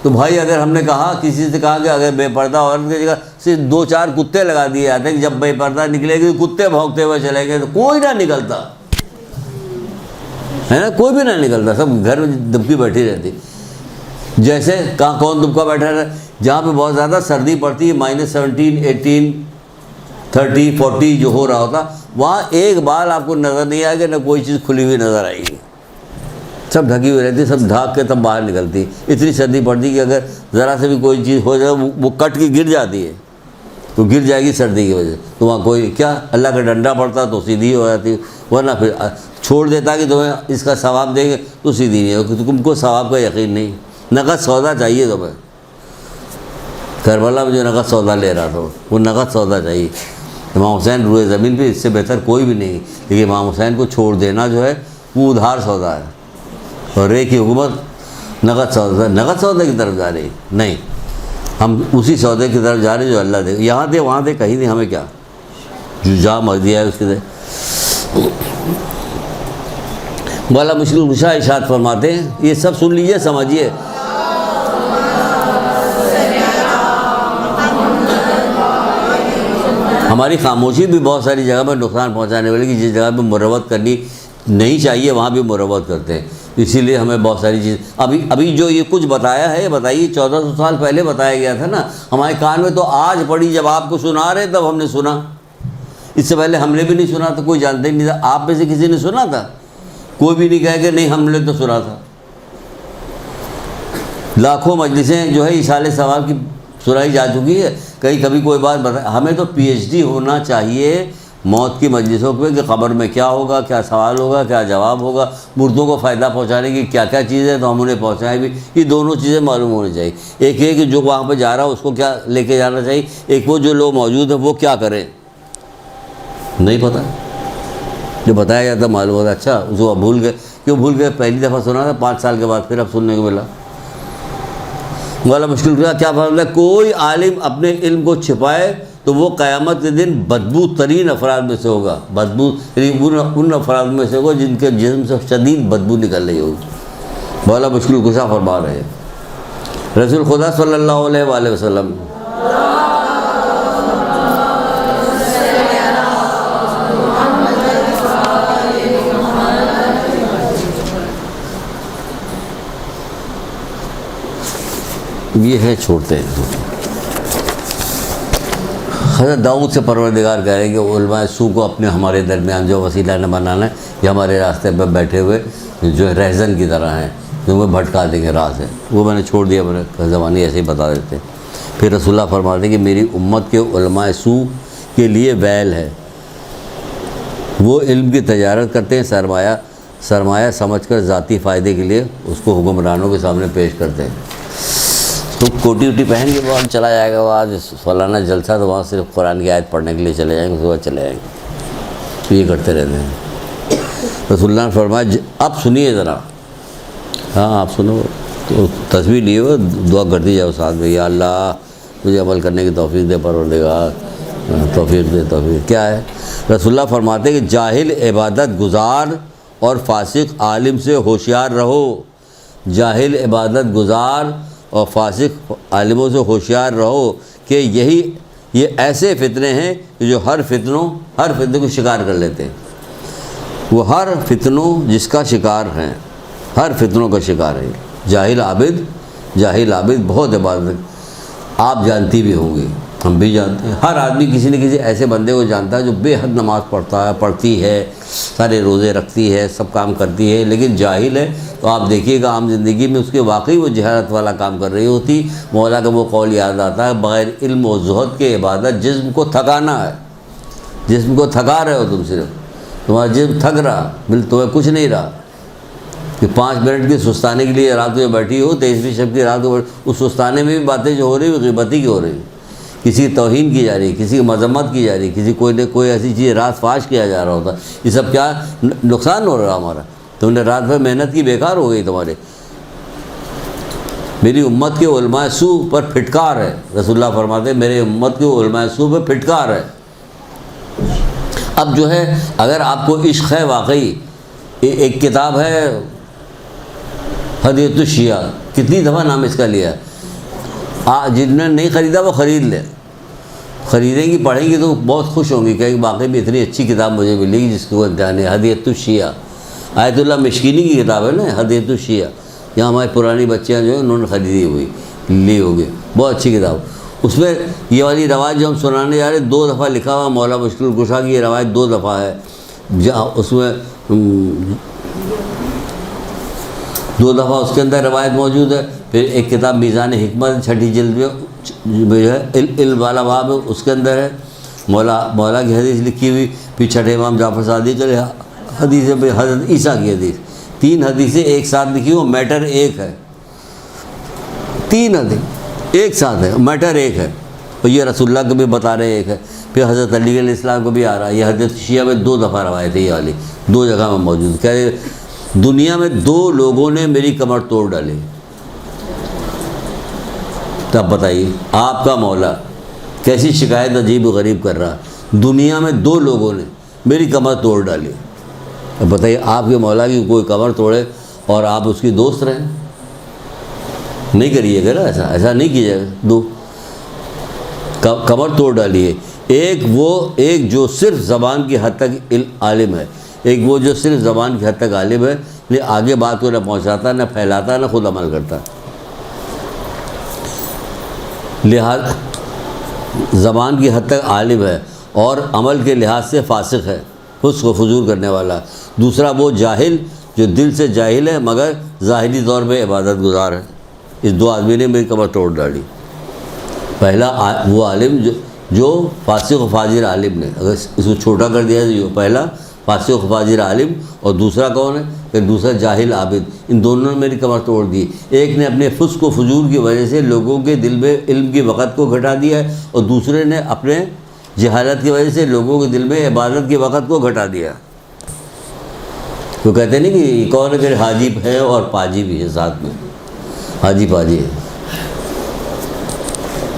تو بھائی اگر ہم نے کہا، کسی سے کہا کہ اگر بے پردہ عورت کی جگہ صرف 2-4 کتے لگا دیے جاتے ہیں کہ جب بے پردہ نکلے گی کتے بھونکتے ہوئے چلیں گے، تو کوئی نہ نکلتا ہے نا، کوئی بھی نہ نکلتا، سب گھر میں دبکی بیٹھی رہتی۔ جیسے کہاں کون دبکا بیٹھا رہتا؟ جہاں پہ بہت زیادہ سردی پڑتی ہے، -17، 18، 30، 40 جو ہو رہا ہوتا، وہاں ایک بال آپ کو نظر نہیں آئے گا، نہ کوئی چیز کھلی ہوئی نظر آئے گی، سب ڈھکی ہوئی رہتی، سب ڈھاک کے تب باہر نکلتی۔ اتنی سردی پڑتی کہ اگر ذرا سے بھی کوئی چیز ہو جائے وہ کٹ کے گر جاتی ہے، تو گر جائے گی سردی کی وجہ سے۔ تو وہاں کوئی کیا اللہ کا ڈنڈا پڑتا تو سیدھی ہو جاتی، ورنہ پھر چھوڑ دیتا کہ تمہیں اس کا ثواب دیں گے تو سیدھی نہیں ہوگی، تم کو ثواب کا یقین نہیں، نقد سودا چاہیے تمہیں۔ کربلا میں جو نقد سودا لے رہا تھا وہ نقد سودا چاہیے۔ امام حسین روئے زمین پہ اس سے بہتر کوئی بھی نہیں، لیکن امام حسین کو چھوڑ دینا جو ہے وہ ادھار سودا ہے، اور رے کی حکومت نقد سودے کی طرف جا رہی نہیں، ہم اسی سودے کی طرف جا رہے جو اللہ دے، یہاں دے وہاں دے کہیں نہیں، ہمیں کیا جو جا مر دیا ہے اس کے دے۔ مولا مشکل کشا ارشاد فرماتے ہیں، یہ سب سن لیجئے، سمجھیے۔ ہماری خاموشی بھی بہت ساری جگہ پر نقصان پہنچانے والی، کہ جس جگہ پہ مروت کرنی نہیں چاہیے وہاں بھی مروت کرتے ہیں، اسی لیے ہمیں بہت ساری چیز ابھی جو یہ کچھ بتایا ہے، بتائیے 1400 سال پہلے بتایا گیا تھا نا، ہمارے کان میں تو آج پڑی، جب آپ کو سنا رہے تب ہم نے سنا، اس سے پہلے ہم نے بھی نہیں سنا تھا، کوئی جانتے ہی نہیں تھا۔ آپ میں سے کسی نے سنا تھا؟ کوئی بھی نہیں کہے کہ نہیں ہم نے تو سنا تھا۔ لاکھوں مجلسیں جو ہے ایصال ثواب کی سنائی جا چکی ہے، کہیں کبھی کوئی بات ہمیں تو PhD ہونا چاہیے موت کی مجلسوں پہ کہ قبر میں کیا ہوگا، کیا سوال ہوگا، کیا جواب ہوگا، مردوں کو فائدہ پہنچانے کی کیا کیا چیزیں تو ہم انہیں پہنچائیں بھی، یہ دونوں چیزیں معلوم ہونی چاہیے۔ ایک ہے کہ جو وہاں پہ جا رہا ہے اس کو کیا لے کے جانا چاہیے، ایک وہ جو لوگ موجود ہیں وہ کیا کریں، نہیں پتہ۔ جو بتایا جاتا معلوم ہوتا اچھا اس کو بھول گئے. کیوں بھول گئے؟ پہلی دفعہ سنا تھا 5 سال کے بعد پھر اب سننے کو ملا. مولا مشکل کیا فرماتا ہے؟ کوئی عالم اپنے علم کو چھپائے تو وہ قیامت کے دن بدبو ترین افراد میں سے ہوگا. بدبو ان افراد میں سے ہوگا جن کے جسم سے شدید بدبو نکل رہی ہوگی. مولا مشکل کشا فرما رہے ہیں. رسول خدا صلی اللہ علیہ وآلہ وسلم یہ ہے چھوڑتے ہیں. حضرت داؤد سے پروردگار کہہ رہے ہیں کہ علماء سو کو اپنے ہمارے درمیان جو وسیلہ نہ بنانا ہے، یہ ہمارے راستے پہ بیٹھے ہوئے جو رہزن کی طرح ہیں جو وہ بھٹکا دیں گے راہ سے. وہ میں نے چھوڑ دیا، میرے زمانے ایسے ہی بتا دیتے. پھر رسول اللہ فرماتے ہیں کہ میری امت کے علماء سو کے لیے ویل ہے. وہ علم کی تجارت کرتے ہیں، سرمایہ سمجھ کر ذاتی فائدے کے لیے اس کو حکمرانوں کے سامنے پیش کرتے ہیں. تو کوٹی وٹی پہن کے بعد چلا جائے گا، وہ آج فلانا جلسہ تو وہاں صرف قرآن کی آیت پڑھنے کے لیے چلے جائیں گے، اس کے بعد چلے جائیں گے. تو یہ کرتے رہتے ہیں. رسول اللہ نے فرمایا اب سنیے ذرا، ہاں آپ سنو، تو تصویر لیے ہوئے دعا کرتی جاؤ ساتھ میں، یا اللہ مجھے عمل کرنے کی توفیق دے پروردگار، توفیق دے توفیق. کیا ہے؟ رسول اللہ فرماتے ہیں کہ جاہل عبادت گزار اور فاسق عالم سے ہوشیار رہو. جاہل عبادت گزار اور فاسق عالموں سے ہوشیار رہو کہ یہ ایسے فتنے ہیں کہ جو ہر فتنے کو شکار کر لیتے ہیں. وہ ہر فتنوں جس کا شکار ہیں، ہر فتنوں کا شکار ہے. جاہل عابد بہت عبادت آپ جانتی بھی ہوں گی، ہم بھی جانتے ہیں. ہر آدمی کسی نہ کسی ایسے بندے کو جانتا ہے جو بے حد نماز پڑھتی ہے، سارے روزے رکھتی ہے، سب کام کرتی ہے، لیکن جاہل ہے. تو آپ دیکھیے گا عام زندگی میں اس کے واقعی وہ جہالت والا کام کر رہی ہوتی. مولا کا وہ قول یاد آتا ہے، بغیر علم و زہد کے عبادت جسم کو تھکانا ہے. جسم کو تھکا رہے ہو تم، صرف تمہارا جسم تھک رہا، تمہیں کچھ نہیں رہا. کہ 5 منٹ کی سستانے کے لیے رات میں بیٹھی ہو، 23ویں شب کی رات کو اس سستانے میں بھی باتیں جو ہو رہی ہیں غیبتی کی ہو رہی ہیں، کسی کی توہین کی جا رہی ہے، کسی کی مذمت کی جا رہی ہے، کسی کوئی ایسی چیز رات فاش کیا جا رہا ہوتا. یہ سب کیا نقصان ہو رہا ہمارا. تم نے رات بھر محنت کی بیکار ہو گئی تمہارے. میری امت کے علماء سو پر پھٹکار ہے. رسول اللہ فرماتے ہیں میرے امت کے علماء سو پر پھٹکار ہے. اب جو ہے اگر آپ کو عشق ہے واقعی، ایک کتاب ہے ہدیۃ الشیعہ، کتنی دفعہ نام اس کا لیا. جن نے نہیں خریدا وہ خرید لیں، خریدیں گی پڑھیں گی تو بہت خوش ہوں گی کہ واقعی میں اتنی اچھی کتاب مجھے ملی جس کو امتحان ہے. ہدیۃ الشیعہ آیت اللہ مشکینی کی کتاب ہے نا، ہدیۃ الشیعہ. یہاں ہماری پرانی بچیاں جو ہیں انہوں نے خریدی لی ہوگی، بہت اچھی کتاب. اس میں یہ والی روایت جو ہم سنانے جا رہے ہیں 2 دفعہ لکھا ہوا مولا مشکل کشا کی یہ روایت 2 دفعہ ہے. جہاں اس میں 2 دفعہ اس کے اندر روایت موجود ہے. پھر ایک کتاب میزان حکمت 6ٹھی جلد میں جو ہے علم والا باب ہے، اس کے اندر ہے مولا کی حدیث لکھی ہوئی. پھر 6 امام جعفر صادق کے حدیث ہے، حضرت عیسیٰ کی حدیث. 3 حدیثیں ایک ساتھ لکھی ہوئی، میٹر ایک ہے. 3 حدیث ایک ساتھ ہے، میٹر ایک ہے. اور یہ رسول اللہ کو بھی بتا رہے ایک ہے. پھر حضرت علی علیہ السلام کو بھی آ رہا ہے. یہ حدیث شیعہ میں 2 دفعہ روایت ہے، یہ والی 2 جگہ میں موجود. کہہ رہے دنیا میں 2 لوگوں نے میری کمر توڑ ڈالی. تب بتائیے آپ کا مولا کیسی شکایت عجیب و غریب کر رہا. دنیا میں 2 لوگوں نے میری کمر توڑ ڈالی. اب بتائیے آپ کے مولا کی کوئی کمر توڑے اور آپ اس کی دوست رہیں؟ نہیں کریے گا نا، ایسا نہیں کیجیے گا. 2 کمر توڑ ڈالیے. ایک جو صرف زبان کی حد تک عالم ہے، ایک وہ جو صرف زبان کی حد تک عالم ہے، لیکن آگے بات کو نہ پہنچاتا، نہ پھیلاتا، نہ خود عمل کرتا. لہذا زبان کی حد تک عالم ہے اور عمل کے لحاظ سے فاسق ہے، فسق و فجور کرنے والا. دوسرا وہ جاہل جو دل سے جاہل ہے مگر ظاہری طور پہ عبادت گزار ہے. اس 2 آدمی نے میری کمر توڑ ڈالی. پہلا وہ عالم جو فاسق و فاجر عالم نے، اگر اس کو چھوٹا کر دیا تو پہلا فاسق و فاجر عالم، اور دوسرا کون ہے کہ دوسرا جاہل عابد. ان دونوں نے میری کمر توڑ دی. ایک نے اپنے فسق و فجور کی وجہ سے لوگوں کے دل میں علم کی وقت کو گھٹا دیا ہے، اور دوسرے نے اپنے جہالت کی وجہ سے لوگوں کے دل میں عبادت کی وقت کو گھٹا دیا. تو کہتے نہیں کہ کون اگر حاجی ہے اور پاجی بھی ہے ساتھ میں، حاجی پاجی ہے۔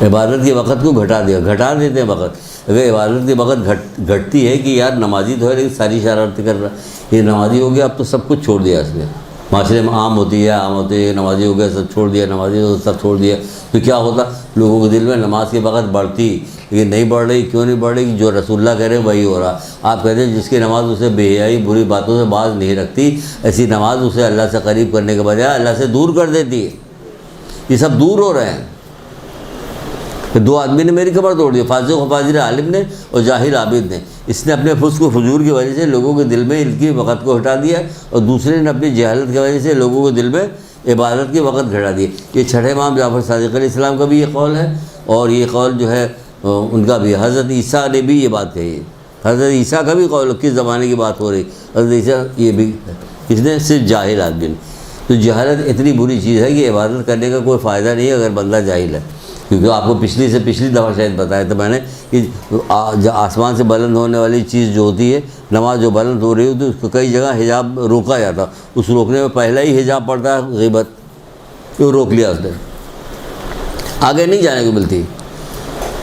عبادت کے وقت کو گھٹا دیتے ہیں وقت۔ اگر عبادت کے وقت گھٹتی ہے کہ یار نمازی تو ہے لیکن ساری شرارتیں کر رہا، یہ نمازی ہو گیا اب تو سب کچھ چھوڑ دیا اس نے، معاشرے میں عام ہوتی ہے نمازی ہو گیا سب چھوڑ دیا، نمازی تو سب چھوڑ دیا، تو کیا ہوتا؟ لوگوں کے دل میں نماز کے وقت بڑھتی، لیکن نہیں بڑھ رہی۔ کیوں نہیں بڑھ رہی؟ جو رسول اللہ کہہ رہے ہیں وہی ہو رہا۔ آپ کہتے ہیں جس کی نماز اسے بے حیائی بری باتوں سے باز نہیں رکھتی، ایسی نماز اسے اللہ سے قریب کرنے کے بجائے اللہ سے دور کر دیتی ہے۔ یہ سب دور ہو رہے ہیں۔ دو آدمی نے میری کمر توڑ دی، فاسق و فاجر عالم نے اور جاہل عابد نے۔ اس نے اپنے فسق و فجور کی وجہ سے لوگوں کے دل میں ان کی وقت کو ہٹا دیا، اور دوسرے نے اپنی جہالت کی وجہ سے لوگوں کے دل میں عبادت کی وقت گھٹا دی۔ یہ چھٹے امام جعفر صادق علیہ السلام کا بھی یہ قول ہے، اور یہ قول جو ہے ان کا بھی، حضرت عیسیٰ نے بھی یہ بات کہی ہے۔ حضرت عیسیٰ کا بھی قول، کس زمانے کی بات ہو رہی؟ حضرت عیسیٰ یہ بھی، اس نے صرف جاہل آدمی نے۔ تو جہالت اتنی بری چیز ہے کہ عبادت کرنے کا کوئی فائدہ نہیں ہے اگر بندہ جاہل ہے۔ کیونکہ آپ کو پچھلی دفعہ شاید بتایا تھا میں نے کہ آسمان سے بلند ہونے والی چیز جو ہوتی ہے، نماز جو بلند ہو رہی ہوتی ہے، اس کو کئی جگہ حجاب روکا جاتا، اس روکنے میں پہلا ہی حجاب پڑتا ہے غیبت، تو روک لیا اس نے، آگے نہیں جانے کو ملتی۔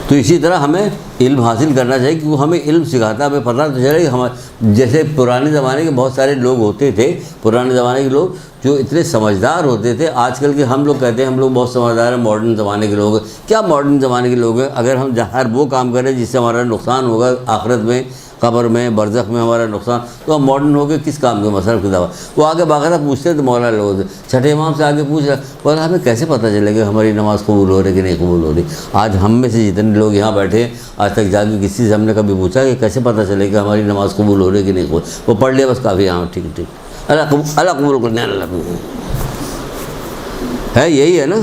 تو اسی طرح ہمیں علم حاصل کرنا چاہیے، کیونکہ ہمیں علم سکھاتا، ہمیں پتہ تو چلے کہ جیسے پرانے زمانے کے بہت سارے لوگ ہوتے تھے، پرانے زمانے کے لوگ جو اتنے سمجھدار ہوتے تھے۔ آج کل کے ہم لوگ کہتے ہیں ہم لوگ بہت سمجھدار ہیں، ماڈرن زمانے کے لوگ ہیں۔ کیا ماڈرن زمانے کے لوگ ہیں؟ اگر ہم ہر وہ کام کریں جس سے ہمارا نقصان ہوگا آخرت میں، قبر میں، برزخ میں ہمارا نقصان، تو ہم ماڈرن ہو کے کس کام کے مصرف کی دعوت؟ وہ آگے باقاعدہ پوچھتے تو مولانا لوگ چھٹے امام سے آگے پوچھ رہا، اور ہمیں کیسے پتہ چلے کہ ہماری نماز قبول ہو رہی کہ نہیں قبول ہو رہی؟ آج ہم میں سے جتنے لوگ یہاں بیٹھے ہیں، آج تک جا کے کسی سے ہم نے کبھی پوچھا کہ کیسے پتہ چلے کہ ہماری نماز قبول ہو رہی کہ نہیں قبول؟ وہ پڑھ لیا بس کافی، ہاں ٹھیک اللہ قبول کرنے اللہ ہے، یہی ہے نا۔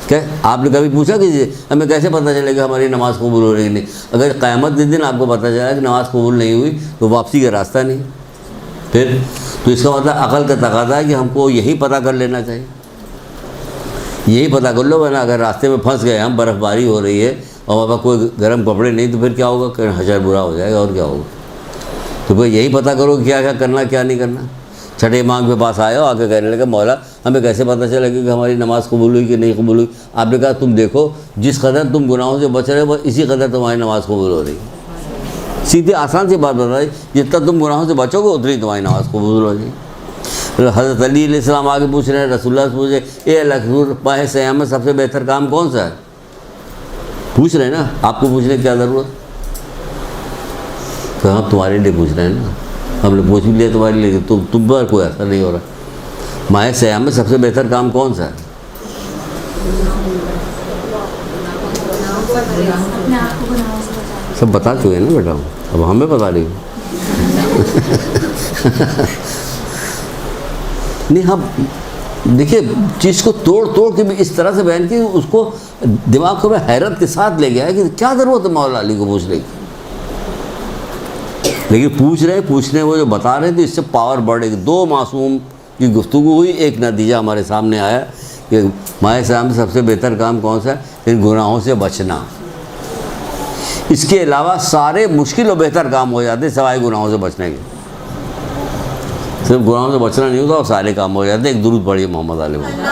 کہ آپ نے کبھی پوچھا کہ ہمیں کیسے پتہ چلے کہ ہماری نماز قبول ہو رہی ہے نہیں؟ اگر قیامت کے دن آپ کو پتہ چلا کہ نماز قبول نہیں ہوئی تو واپسی کا راستہ نہیں پھر، تو اس کا مطلب عقل کا تقاضا ہے کہ ہم کو یہی پتہ کر لینا چاہیے، یہی پتہ کر لو، ورنہ اگر راستے میں پھنس گئے ہم، برف باری ہو رہی ہے اور ہمارے پاس کوئی گرم کپڑے نہیں، تو پھر کیا ہوگا؟ کہ حشر برا ہو جائے گا، اور کیا ہوگا؟ تو پھر یہی پتہ کرو کہ کیا کیا کرنا کیا نہیں کرنا۔ چھٹے امام کے پاس آئے ہو، آ کے کہنے لگا مولا ہمیں کیسے پتہ چلے کہ ہماری نماز قبول ہوئی کہ نہیں قبول ہوئی؟ آپ نے کہا تم دیکھو جس قدر تم گناہوں سے بچ رہے ہو اسی قدر تمہاری نماز قبول ہو رہی ہے۔ سیدھی آسان سی بات بتائی، جتنا تم گناہوں سے بچو گے اتنی تمہاری نماز قبول ہو جائے۔ حضرت علی علیہ السلام آگے پوچھ رہے ہیں، رسول اللہ سے پوچھے اے اللہ کے رسول، ماہ سیام میں سب سے بہتر کام کون سا ہے؟ پوچھ رہے ہیں نا، آپ کو پوچھنے کی کیا ضرورت؟ تو ہم تمہارے لیے پوچھ رہے ہیں نا، ہم نے پوچھ بھی لیا تمہارے لیے، تم پر کوئی اثر نہیں ہو رہا۔ ماہ سیام میں سب سے بہتر کام کون سا ہے؟ سب بتا چکے ہیں نا بیٹا، اب ہمیں بتا رہی ہوں۔ نہیں، ہم دیکھیے چیز کو توڑ کے بھی اس طرح سے بیان کی، اس کو دماغ کو میں حیرت کے ساتھ لے گیا ہے کہ کیا ضرورت ہے مولا علی کو پوچھنے کی، لیکن پوچھنے وہ جو بتا رہے تھے اس سے پاور بڑھ گئی۔ دو معصوم کی گفتگو ہوئی، ایک نتیجہ ہمارے سامنے آیا کہ ماہ سیام سب سے بہتر کام کون سا ہے؟ ان گناہوں سے بچنا۔ اس کے علاوہ سارے مشکل و بہتر کام ہو جاتے سوائے گناہوں سے بچنے کے۔ صرف گناہوں سے بچنا نہیں ہوتا اور سارے کام ہو جاتے۔ ایک درود پڑھیے محمد علیہ وسلم۔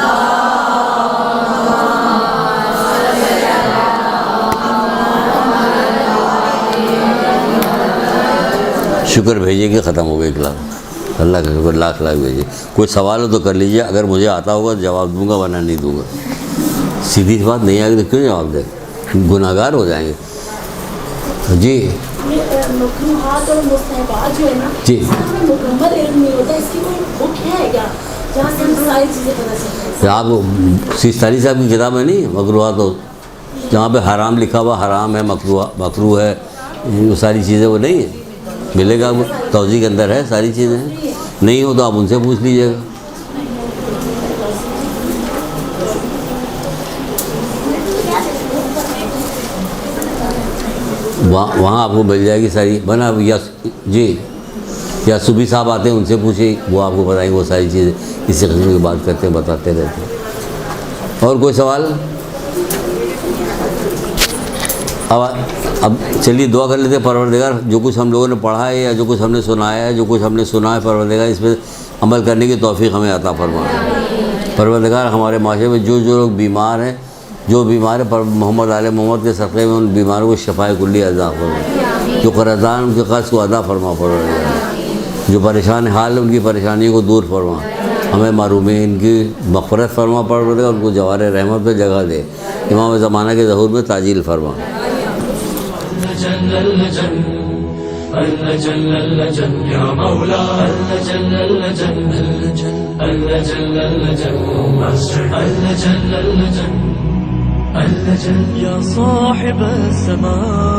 شکر بھیجیے کہ ختم ہو گئے کلاس، اللہ کا شکر، لاکھ بھیجیے۔ کوئی سوال ہو تو کر لیجیے، اگر مجھے آتا ہوگا جواب دوں گا، ورنہ نہیں دوں گا۔ سیدھی بات نہیں آئے گی تو کیوں جواب دیں؟ گناہ گار ہو جائیں گے۔ جی مکروہات اور مستحبات جو ہے نا، جی مکمل علم نہیں ہوتا، اس کی کوئی بک ہے کیا جہاں سے ہم ساری چیزیں پتہ چلتی ہیں؟ آپ سیستانی صاحب کی کتاب ہے نہیں مکروہات، تو جہاں پہ حرام لکھا ہوا، حرام ہے، مکروہ ہے، وہ ساری چیزیں وہ نہیں ہے، ملے گا، وہ توضیح کے اندر ہے، ساری چیزیں نہیں ہو تو آپ ان سے پوچھ لیجیے گا۔ وہاں آپ کو مل جائے گی ساری بنا، یا جی یا صوفی صاحب آتے ہیں ان سے پوچھیں، وہ آپ کو بتائیں گے وہ ساری چیزیں، اسی قسم کی بات کرتے ہیں، بتاتے رہتے ہیں۔ اور کوئی سوال؟ اب چلیے دعا کر لیتے ہیں پروردگار جو کچھ ہم لوگوں نے پڑھا ہے یا جو کچھ ہم نے سنایا ہے جو کچھ ہم نے سنا ہے پروردگار اس پہ عمل کرنے کی توفیق ہمیں عطا فرما. پروردگار ہمارے معاشرے میں جو لوگ بیمار ہیں جو بیمار ہیں محمد آل محمد کے صدقے میں ان بیماروں کو شفائے کلی عطا فرما. جو قرضان ان کے قرض کو ادا فرما پروردگار. جو پریشان حال ہے ان کی پریشانیوں کو دور فرما. ہمیں محرومین کی مغفرت فرما پروردگار ان کو جوار رحمت پہ جگہ دے. امام زمانہ کے ظہور میں تعجیل فرما. يا صاحب السماء